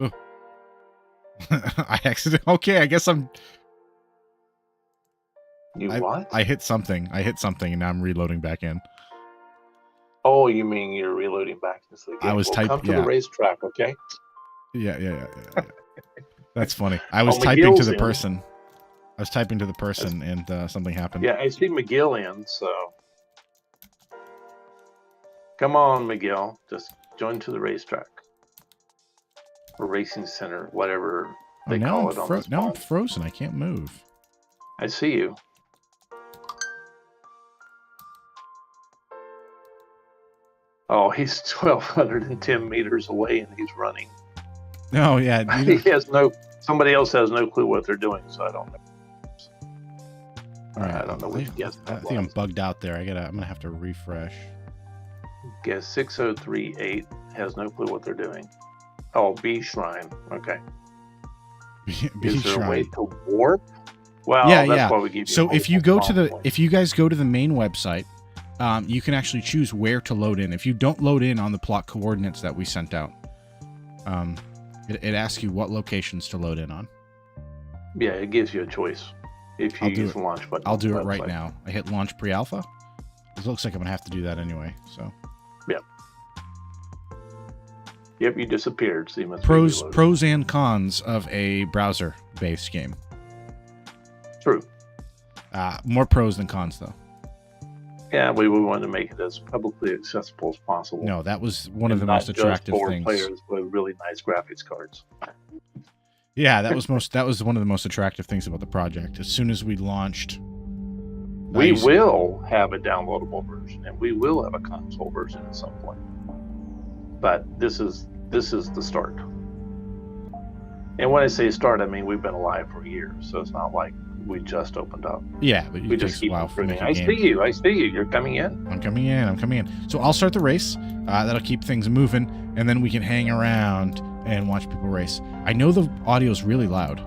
Oh. I accidentally. Okay, I guess I'm. What? I hit something. And now I'm reloading back in. Oh, you mean you're reloading back into the game? I was typing. Come to the racetrack, okay? Yeah. That's funny. I was typing to the person. And something happened. Yeah, I see McGill in, so come on, McGill. Just join to the racetrack or racing center, whatever they call it on this now I'm phone. frozen. I can't move. I see you. Oh, he's 1,210 meters away and he's running. Oh, yeah. He has somebody else has no clue what they're doing, so I don't know. All right. I don't know which guess. I think I'm bugged out there. I'm going to have to refresh. Guess 6038 has no clue what they're doing. Oh, B Shrine. Okay. Is there a way to warp? Well, that's why we give you. So if you guys go to the main website, you can actually choose where to load in. If you don't load in on the plot coordinates that we sent out, it asks you what locations to load in on. Yeah, it gives you a choice. If you use the launch button. I'll do it right now. I hit launch pre-alpha. It looks like I'm going to have to do that anyway. So. Yep, you disappeared. So you must pros and cons of a browser-based game. True. More pros than cons, though. Yeah, we wanted to make it as publicly accessible as possible. No, that was one of the most attractive things. Players with really nice graphics cards. Yeah, that was one of the most attractive things about the project. As soon as we launched, we will have a downloadable version, and we will have a console version at some point. But this is the start. And when I say start, I mean we've been alive for years, so it's not like we just opened up. Yeah, but we just keep improving. I see you. You're coming in. I'm coming in. So I'll start the race. That'll keep things moving, and then we can hang around and watch people race. I know the audio's really loud.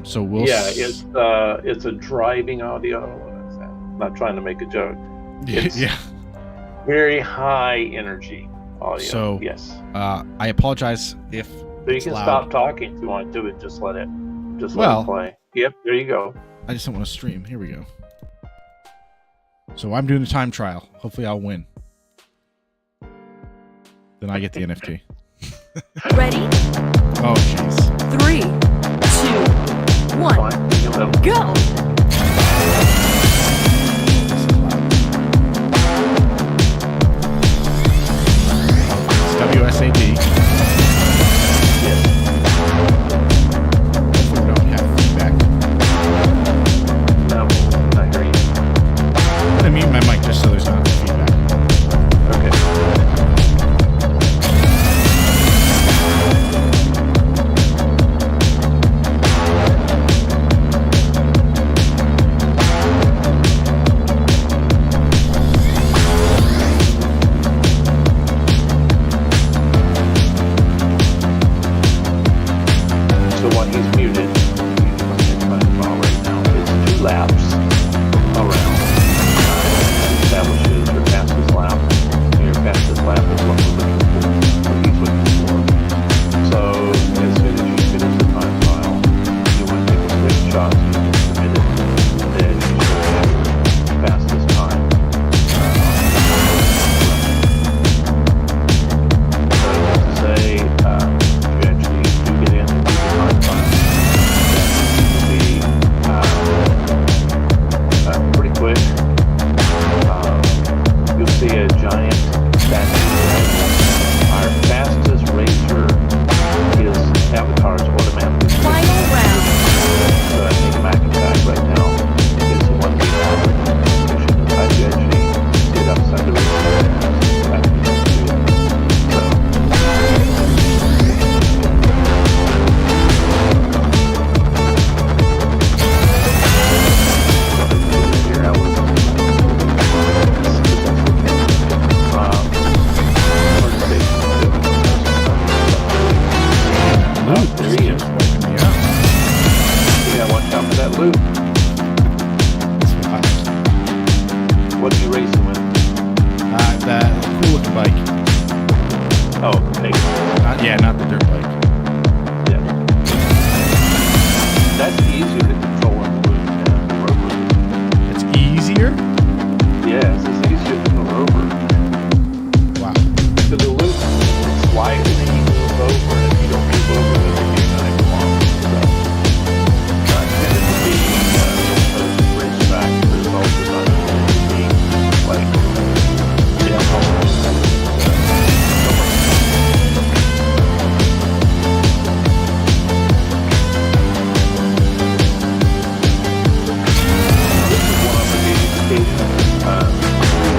So we'll. Yeah, it's a driving audio. I'm not trying to make a joke. Yeah. Very high energy audio. So yes. I apologize if. So you can loud. stop talking if you want to do it. Just let it play. Yep, there you go. I just don't want to stream. Here we go. So I'm doing the time trial. Hopefully I'll win. Then I get the NFT. Ready? Oh, jeez. 3, 2, 1, go! It's WSAD. Hopefully we don't have feedback. No, I hear you. I'm going to mute my mic just so there's not feedback. Okay.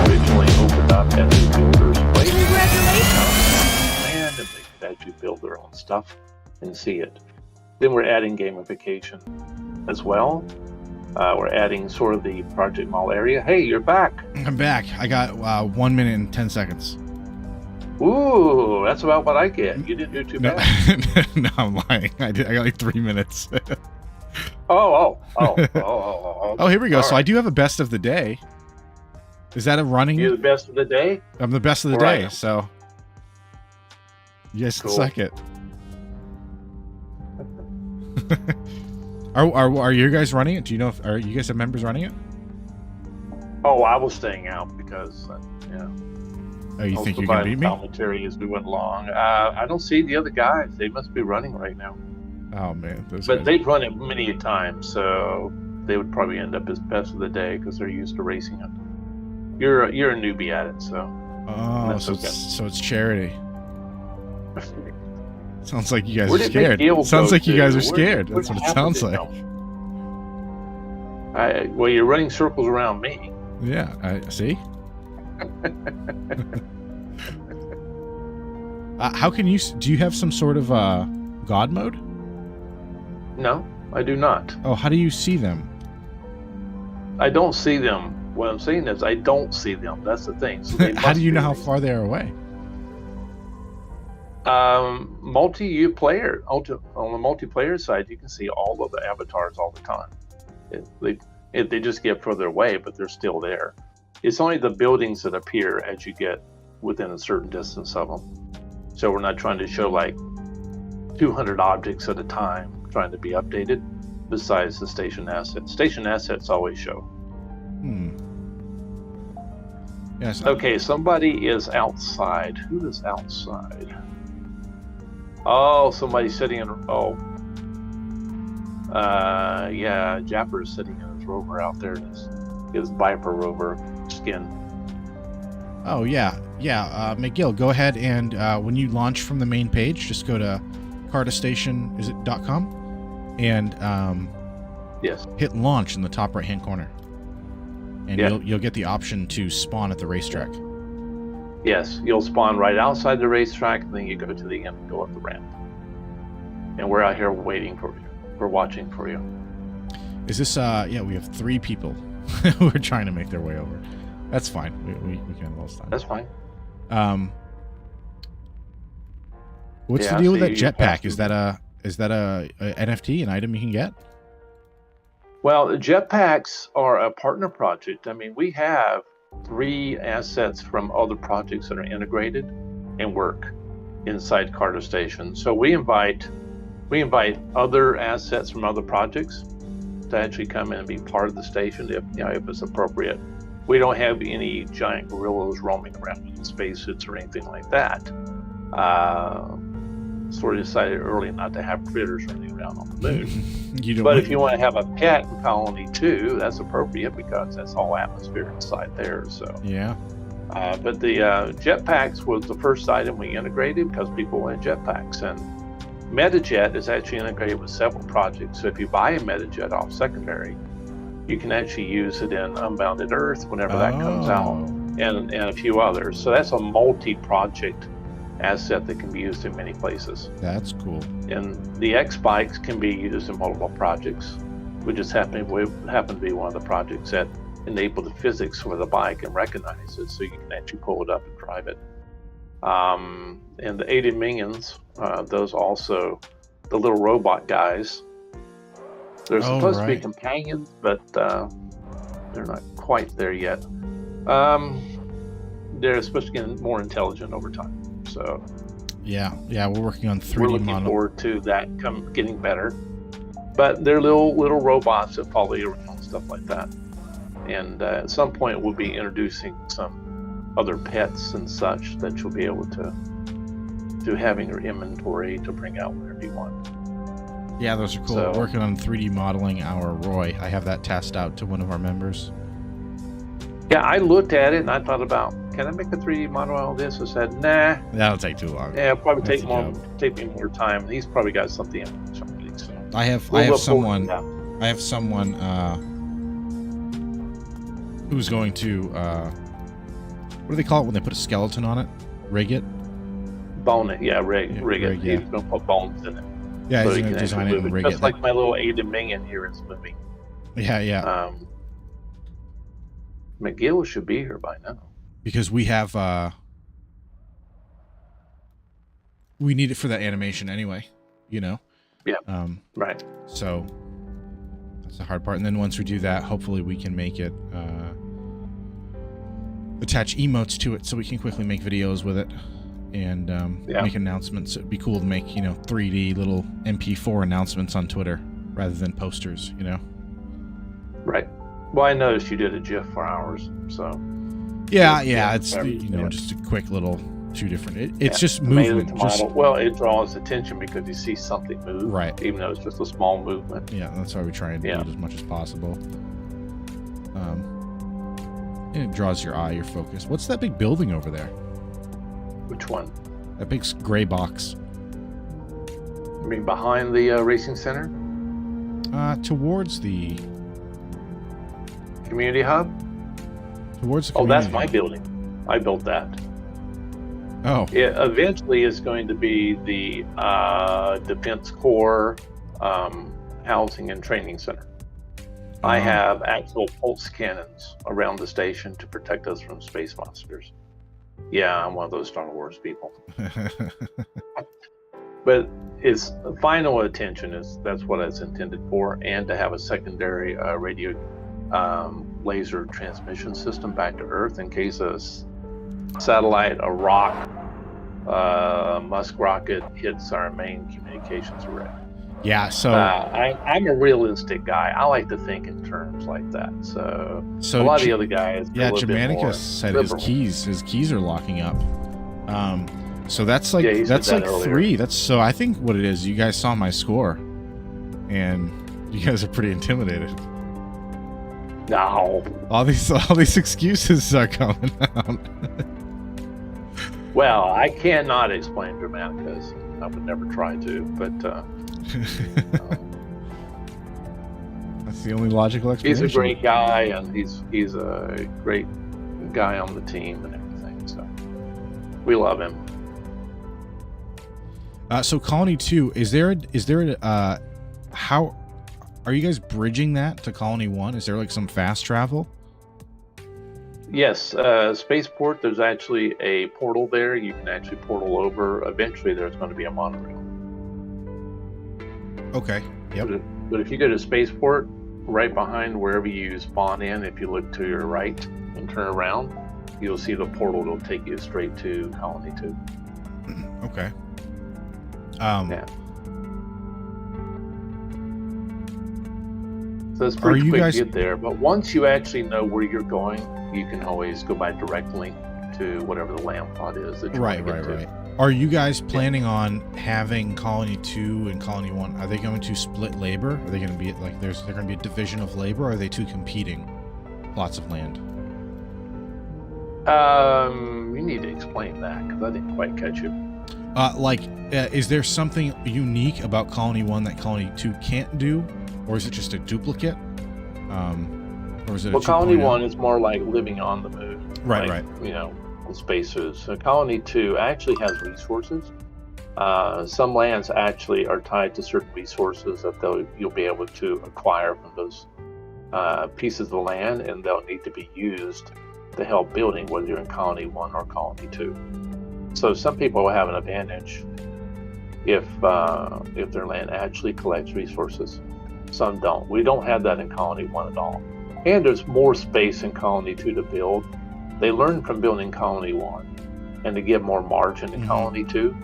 originally opened up as their own stuff and see it. Then we're adding gamification as well. We're adding sort of the project model area. Hey, you're back. I'm back. I got 1 minute and 10 seconds. Ooh, that's about what I get. You didn't do too No, bad. no, I'm lying. I got like 3 minutes. Oh, Here we go. All So I do have a best of the day. Is that a running? You're the best of the day? I'm the best of the Right. day. So you guys can Cool. suck it. Are you guys running it? Do you know if are you guys have members running it? Oh, I was staying out because, Oh, you I was think you're gonna providing beat me? commentary as we went along. I don't see the other guys. They must be running right now. Oh man, those But guys. they've run it many a time, so they would probably end up as best of the day because they're used to racing it. You're a newbie at it, so. Oh, That's so okay. it's charity. Sounds like you guys Where are did scared. McGill Sounds go like you to? guys are Where- scared. what That's what it happened sounds to like. him? Well, you're running circles around me. Yeah, I see. How can you? Do you have some sort of God mode? No, I do not. Oh, how do you see them? I don't see them. What I'm saying is I don't see them. That's the thing. So they How must do you be know how racing. far they are away? Multi-player on the multiplayer side, you can see all of the avatars all the time. They just get further away, but they're still there. It's only the buildings that appear as you get within a certain distance of them. So we're not trying to show like 200 objects at a time trying to be updated. Besides the station assets, station assets always show. Yes. Okay, somebody is outside. Who is outside? Oh, somebody's sitting in. Yeah, Japper is sitting in his rover out there in his Viper rover skin. Oh yeah. McGill, go ahead and when you launch from the main page, just go to cardastation. Is it .com? And Yes. hit launch in the top right hand corner, and Yeah. you'll get the option to spawn at the racetrack. Yes, you'll spawn right outside the racetrack, and then you go to the end and go up the ramp. And we're out here waiting for you. We're watching for you. Is this yeah, we have 3 people who are trying to make their way over. That's fine. We can handle this time. That's fine. What's Yeah, the deal with so that you jetpack? have Is that a NFT, an item you can get? Well, jetpacks are a partner project. I mean, we have 3 assets from other projects that are integrated and work inside Carda Station. So we invite other assets from other projects to actually come in and be part of the station if it's appropriate. We don't have any giant gorillas roaming around in spacesuits or anything like that. Sort of decided early not to have critters running around on the moon. You don't But want- if you want to have a pet in Colony 2, that's appropriate because that's all atmosphere inside there. So, yeah. but the jetpacks was the first item we integrated because people wanted jetpacks, and MetaJet is actually integrated with several projects. So if you buy a MetaJet off secondary, you can actually use it in Unbounded Earth whenever that comes out, and a few others. So that's a multi-project asset that can be used in many places. That's cool. And the X bikes can be used in multiple projects. We just happen to be one of the projects that enable the physics for the bike and recognize it, so you can actually pull it up and drive it. And the 80 minions, those also, the little robot guys. They're supposed to be right. companions, but they're not quite there yet. They're supposed to get more intelligent over time. So Yeah, we're working on 3D we're looking model. forward to that getting better. But they're little robots that follow you around and stuff like that. And at some point we'll be introducing some other pets and such that you'll be able to have in your inventory to bring out whenever you want. Yeah, those are cool. So- Working on 3D modeling our Roy. I have that tasked out to one of our members. Yeah, I looked at it and I thought about, can I make a 3D model out of this? I said, nah. That'll take too long. Yeah, it'll probably That's take a me more time. He's probably got something in somebody. So I have we'll look someone. forward to I have someone who's going to what do they call it when they put a skeleton on it? Rig it? that. Bone it, yeah, rig it. rig, yeah. He's gonna put bones in it. Yeah, So he's he going to can design actually it move and rig Just it. like my little Ada Minion here is moving. Yeah. McGill should be here by now. Because we have, we need it for that animation anyway, you know? Yeah. Right. So that's the hard part. And then once we do that, hopefully we can make it, attach emotes to it so we can quickly make videos with it and make announcements. It'd be cool to make, 3D little MP4 announcements on Twitter rather than posters, Right. Well, I noticed you did a GIF for ours, so. Yeah, it's, just a quick little 2 different, it's just movement. Well, it draws attention because you see something move. Right. Even though it's just a small movement. Yeah, that's why we try and do it as much as possible. And it draws your eye, your focus. What's that big building over there? Which one? That big gray box. I mean, behind the racing center? Towards the community hub? Towards the community hub. That's my building. I built that. Oh. It eventually is going to be the Defense Corps Housing and Training Center. I have actual pulse cannons around the station to protect us from space monsters. Yeah, I'm one of those Star Wars people. But its final attention that's what it's intended for, and to have a secondary radio laser transmission system back to Earth in case a satellite, a rock, Musk rocket hits our main communications array. Yeah, so I'm a realistic guy. I like to think in terms like that. So a lot of the other guys. Yeah, Germanicus said his keys are locking up. So that's like earlier. 3. So I think what it is. You guys saw my score, and you guys are pretty intimidated. No. All these excuses are coming out. Well, I cannot explain Germanicus. I would never try to, but. That's the only logical explanation. He's a great guy, and he's a great guy on the team and everything. So we love him. So Colony 2, is there how are you guys bridging that to Colony 1? Is there like some fast travel? Yes, Spaceport. There's actually a portal there. You can actually portal over. Eventually, there's going to be a monorail. Okay. Yep. But if you go to Spaceport, right behind wherever you spawn in, if you look to your right and turn around, you'll see the portal. It'll take you straight to Colony 2. Okay. Yeah. So it's pretty quick to get there. But once you actually know where you're going, you can always go by direct link to whatever the land pod is that you're right. Are you guys planning on having Colony 2 and Colony 1? Are they going to split labor? Are they going to be like there going to be a division of labor? Or are they 2 competing plots of land? You need to explain that because I didn't quite catch you. Is there something unique about Colony 1 that Colony 2 can't do, or is it just a duplicate? Or is it? Well, Colony 1 is more like living on the moon. Right. Spacesuits. So Colony 2 actually has resources. Some lands actually are tied to certain resources that you'll be able to acquire from those pieces of land, and they'll need to be used to help building, whether you're in Colony 1 or Colony 2. So some people will have an advantage if their land actually collects resources. Some don't. We don't have that in Colony 1 at all. And there's more space in Colony 2 to build. They learned from building Colony 1 and to give more margin in Colony 2.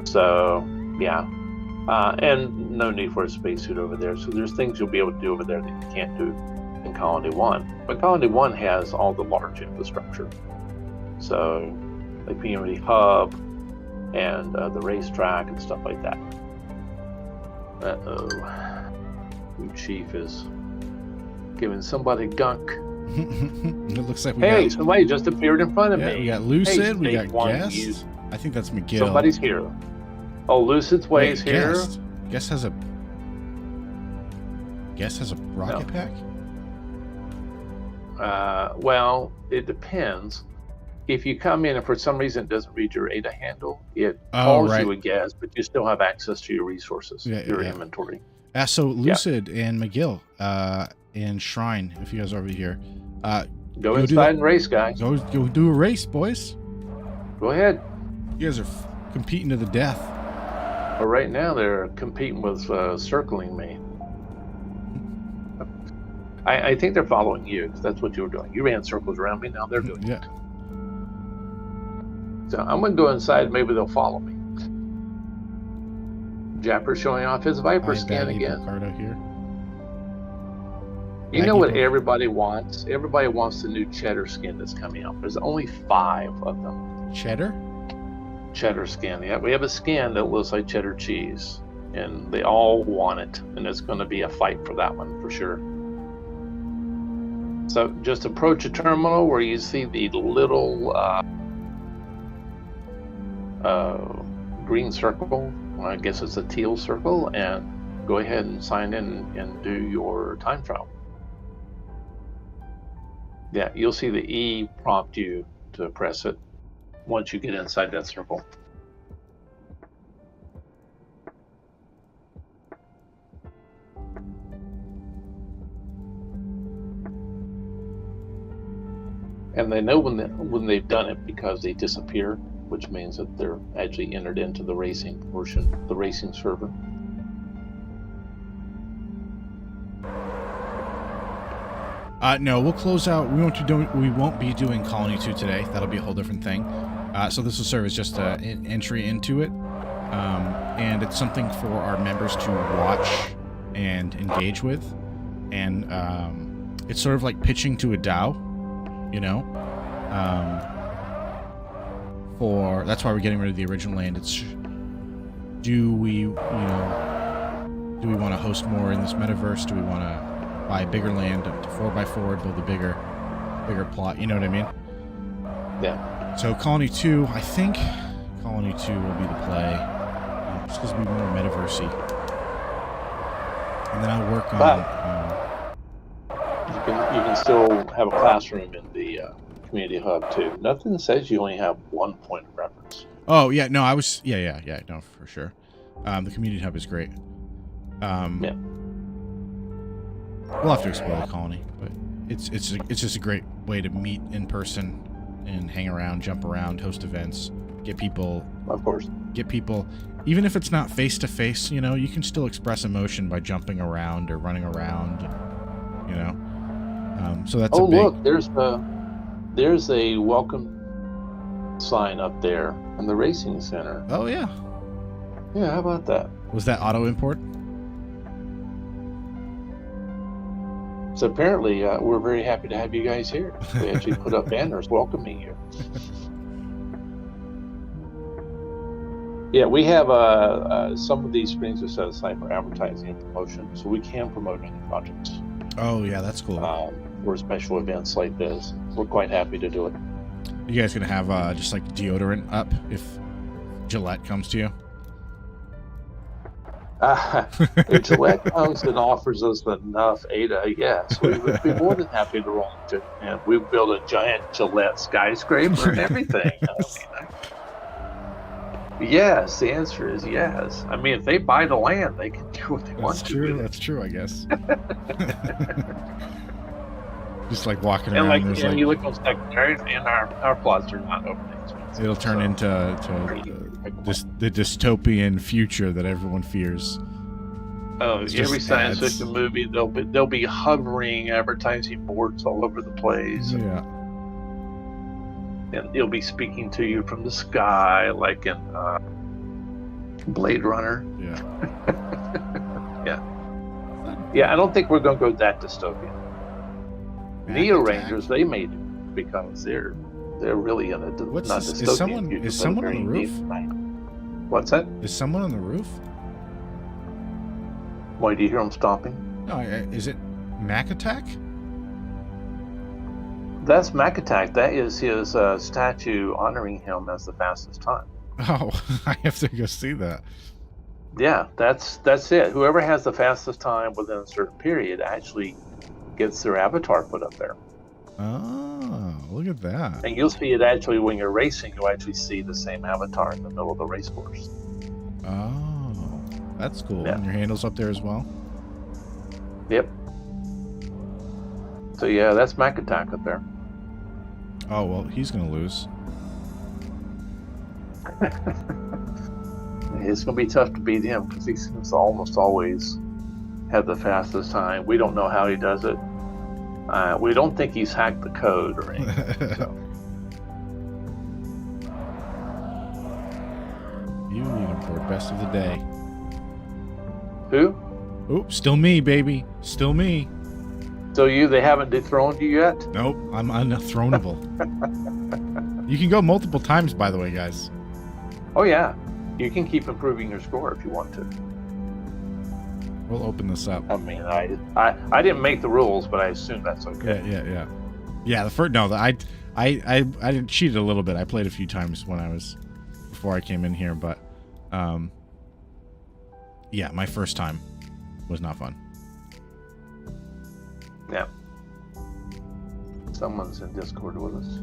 So, yeah. And no need for a spacesuit over there. So there's things you'll be able to do over there that you can't do in Colony 1. But Colony 1 has all the large infrastructure. So the community hub and the racetrack and stuff like that. New Chief is giving somebody gunk. It looks like somebody just appeared in front of me. We got Lucid, we got Guest. I think that's McGill. Somebody's here. Oh, Lucid's Way's here. Guest has a rocket pack? Well, it depends. if you come in and for some reason it doesn't read your ADA handle, it Oh, calls right. you a guest, but you still have access to your resources, Yeah, your yeah. inventory. So Lucid and McGill, and Shrine, if you guys are over here, Go do inside that. and race, guys. Go do a race, boys. Go ahead. You guys are competing to the death. But right now they're competing with circling me. I think they're following you because that's what you were doing. You ran circles around me. Now they're doing Yeah. it. So I'm going to go inside. Maybe they'll follow me. Japper's showing off his Viper scan again. Carda here. You know what everybody wants? Everybody wants the new cheddar skin that's coming out. There's only 5 of them. Cheddar? Cheddar skin. Yeah, we have a skin that looks like cheddar cheese, and they all want it, and it's going to be a fight for that one for sure. So just approach a terminal where you see the little green circle. I guess it's a teal circle, and go ahead and sign in and do your time trial. Yeah, you'll see the E prompt you to press it once you get inside that circle. And they know when they've done it because they disappear, which means that they're actually entered into the racing portion, the racing server. No, we'll close out. We won't be doing Colony 2 today. That'll be a whole different thing. So this will serve as just an entry into it, and it's something for our members to watch and engage with. And it's sort of like pitching to a DAO, you know. That's why we're getting rid of the original land. It's do we want to host more in this metaverse? Do we want to buy bigger land up to 4x4, build a bigger plot? You know what I mean? Yeah. So Colony 2, I think Colony 2 will be the play, just because it'll be more metaversey. And then I'll work on. You can still have a classroom in the community hub too. Nothing says you only have one point of reference. Oh yeah, no, no, for sure. The community hub is great. Yeah. We'll have to explore the colony, but it's just a great way to meet in person and hang around, jump around, host events, get people. Of course. Get people, even if it's not face to face, you know, you can still express emotion by jumping around or running around, you know. So that's a big. Oh look, there's a welcome sign up there in the racing center. Oh yeah. Yeah, how about that? Was that auto import? So apparently, we're very happy to have you guys here. They actually put up banners welcoming you. Yeah, we have some of these screens are set aside for advertising and promotion, so we can promote any projects. Oh yeah, that's cool. For special events like this, we're quite happy to do it. You guys gonna have just like deodorant up if Gillette comes to you? If Gillette comes and offers us enough ADA, yes, we would be more than happy to roll into it. And we build a giant Gillette skyscraper and everything. Yes, the answer is yes. I mean, if they buy the land, they can do what they want to. That's true, I guess. Just like walking and around. And you look on secondary, and our plots are not overly expensive. It'll turn into the dystopian future that everyone fears. Oh, every science fiction movie, they'll be hovering advertising boards all over the place. Yeah. And it'll be speaking to you from the sky, like in Blade Runner. Yeah. Yeah, I don't think we're going to go that dystopian. Neo Rangers, they made it because they're really in a not dystopian future. Is someone on the roof? What's that? Is someone on the roof? Why do you hear them stomping? No, is it Mac Attack? That's Mac Attack. That is his statue honoring him as the fastest time. Oh, I have to go see that. Yeah, that's it. Whoever has the fastest time within a certain period actually gets their avatar put up there. Oh, look at that. And you'll see it actually when you're racing. You'll actually see the same avatar in the middle of the race course. Oh, that's cool. Yeah. And your handle's up there as well? Yep. So yeah, that's Mac Attack up there. Oh, well, he's going to lose. It's going to be tough to beat him because he seems to almost always have the fastest time. We don't know how he does it. We don't think he's hacked the code or anything. So. You leaderboard, best of the day. Who? Oop, still me, baby. Still me. So they haven't dethroned you yet? Nope, I'm unthronable. You can go multiple times, by the way, guys. Oh yeah, you can keep improving your score if you want to. We'll open this up. I mean, I didn't make the rules, but I assume that's okay. Yeah. The first I didn't cheat a little bit. I played a few times before I came in here, but yeah, my first time was not fun. Yeah. Someone's in Discord with us.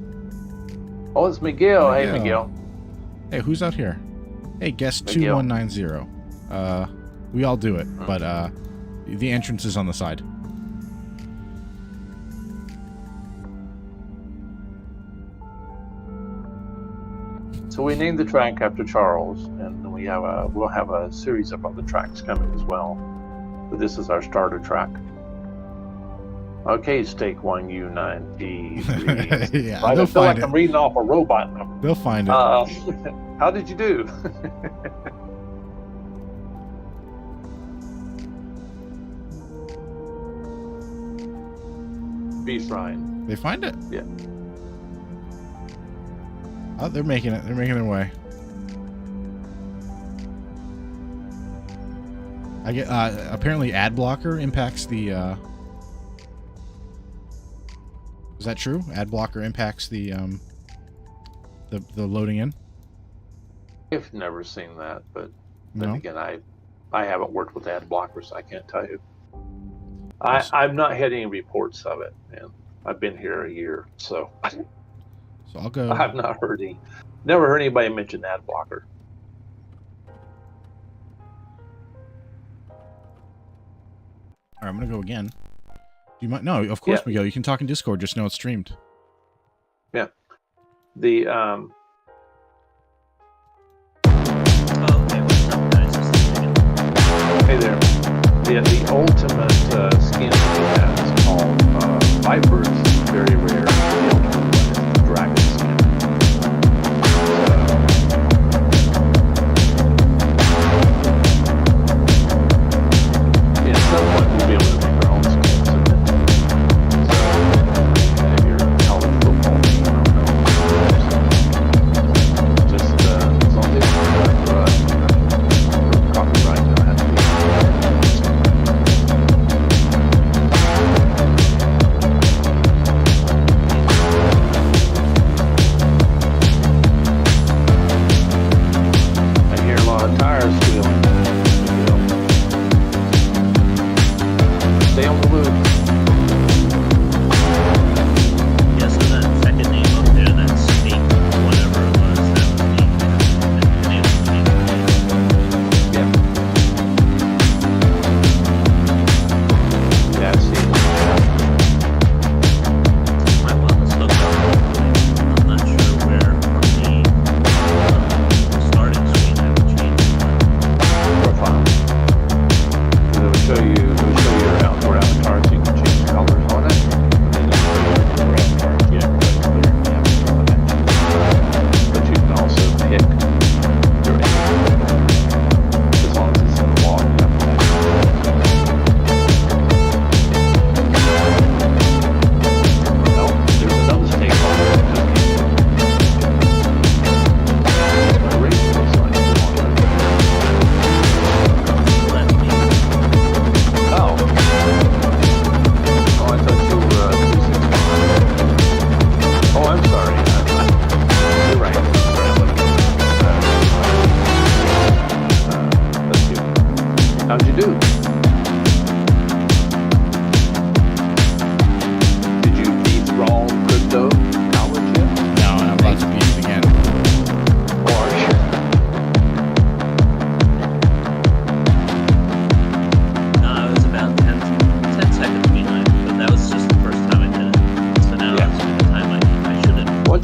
Oh, it's Miguel. Hey, Miguel. Hey, who's out here? Hey, guest Miguel. 2190. We all do it, but the entrance is on the side. So we named the track after Charles, and we'll have a series of other tracks coming as well. But this is our starter track. Okay, Stake 1U9T3. Yeah, I they'll feel like find I'm reading off a robot number. They'll find it. How did you do? Beast Ryan. They find it. Yeah. Oh, they're making it. They're making their way. I get apparently ad blocker impacts the. Is that true? Ad blocker impacts the loading in. I've never seen that, but then No. again, I haven't worked with ad blockers, so I can't tell you. I've not had any reports of it, and I've been here a year, so So I'll go. I've never heard anybody mention ad blocker. All right, I'm gonna go again. Do you mind? No, of course Yeah. we go. You can talk in Discord. Just know it's streamed. Yeah. The Okay, what's up, guys? Just thinking. hey there. The ultimate skin that we have is called Viper. It's very rare. The ultimate one is the dragon skin. At some point we'll be able to make our own skins. So if you're a college football team, I don't know. Just as long as it's copyright, they'll have to be.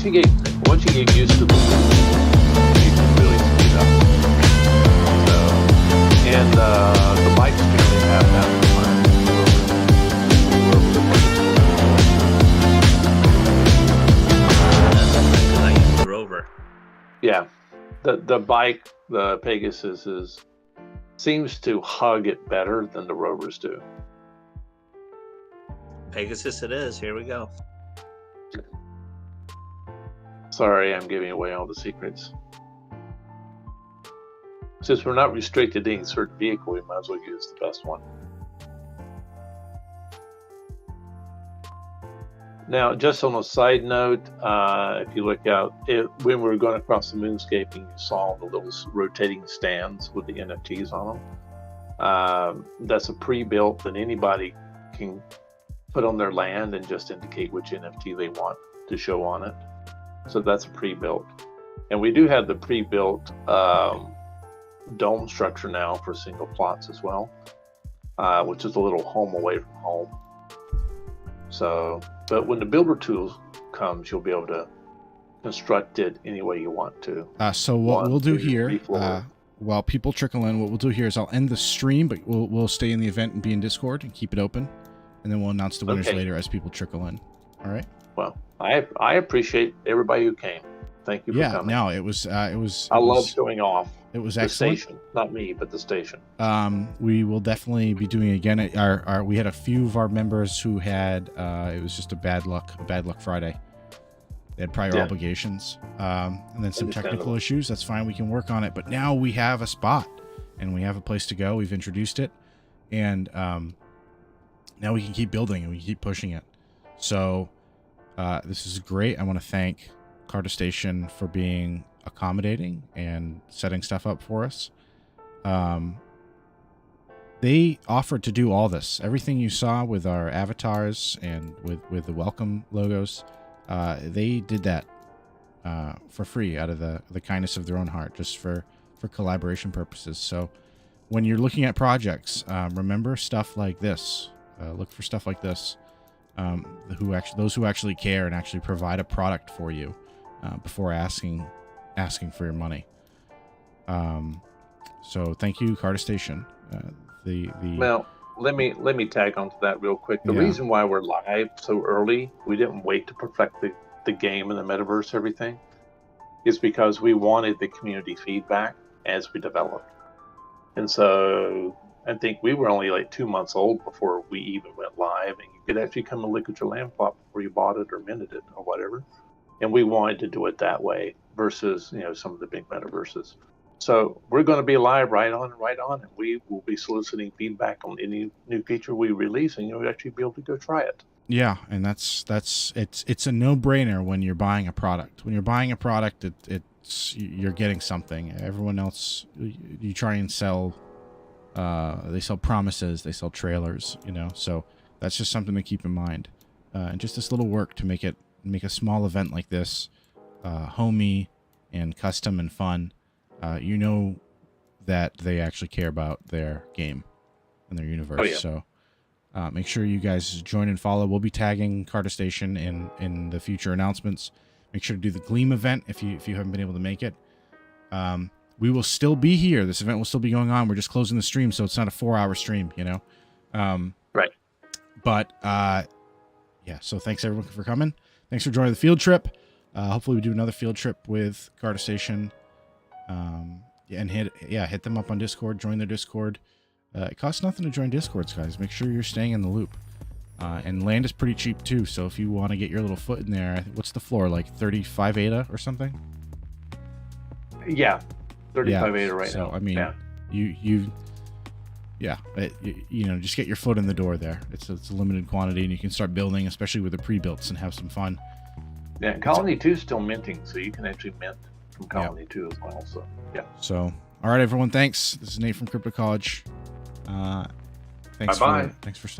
once you get used to the loop, you can really speed up. So, and the bikes generally have that time. Because I use the rover. Yeah, the bike, the Pegasus seems to hug it better than the rovers do. Pegasus it is. Here we go. Sorry, I'm giving away all the secrets. Since we're not restricted to any certain vehicle, we might as well use the best one. Now, just on a side note, if you look out, when we were going across the moonscaping, you saw the little rotating stands with the NFTs on them. That's a pre-built that anybody can put on their land and just indicate which NFT they want to show on it. So that's a pre-built. And we do have the pre-built dome structure now for single plots as well, which is a little home away from home. So, but when the builder tool comes, you'll be able to construct it any way you want to. So what we'll do here, while people trickle in, what we'll do here is I'll end the stream, but we'll stay in the event and be in Discord and keep it open, and then we'll announce the winners later as people trickle in. All right. Well, I appreciate everybody who came. Thank you for coming. No, it was. I love showing off. It was the excellent. Station, not me, but the station. We will definitely be doing it again. We had a few of our members who had it was just a bad luck Friday. They had prior obligations, and then some technical issues. That's fine. We can work on it. But now we have a spot, and we have a place to go. We've introduced it, and now we can keep building and we can keep pushing it. So this is great. I want to thank Carda Station for being accommodating and setting stuff up for us. They offered to do all this, everything you saw with our avatars and with the welcome logos. They did that for free out of the kindness of their own heart, just for collaboration purposes. So when you're looking at projects, remember stuff like this. Look for stuff like this. Those who actually care and actually provide a product for you before asking for your money. So thank you, Carda Station. Well, let me tag onto that real quick. The reason why we're live so early, we didn't wait to perfect the game and the metaverse, everything, is because we wanted the community feedback as we developed. And so I think we were only like 2 months old before we even went live, and you could actually come and look at your land plot before you bought it or minted it or whatever. And we wanted to do it that way versus, some of the big metaverses. So we're going to be live right on, and we will be soliciting feedback on any new feature we release, and you'll actually be able to go try it. Yeah, and it's a no-brainer when you're buying a product. When you're buying a product, you're getting something. Everyone else, you try and sell. They sell promises, they sell trailers, So that's just something to keep in mind. And just this little work to make a small event like this, homey and custom and fun. That they actually care about their game and their universe. Oh, yeah. So make sure you guys join and follow. We'll be tagging Carda Station in the future announcements. Make sure to do the Gleam event if you haven't been able to make it. We will still be here. This event will still be going on. We're just closing the stream, so it's not a 4-hour stream, Right. But so thanks everyone for coming. Thanks for joining the field trip. Hopefully we do another field trip with Carda Station. And hit them up on Discord. Join their Discord. It costs nothing to join Discords, guys. Make sure you're staying in the loop. And land is pretty cheap too. So if you want to get your little foot in there, what's the floor, like 35 ADA or something? Yeah, 35 ADA right now. So I mean, just get your foot in the door there. It's a limited quantity, and you can start building, especially with the pre-builts, and have some fun. Yeah, Colony 2 is still minting, so you can actually mint from Colony 2 as well. So So all right, everyone. Thanks. This is Nate from Crypto College. Thanks Bye-bye. Thanks for stopping.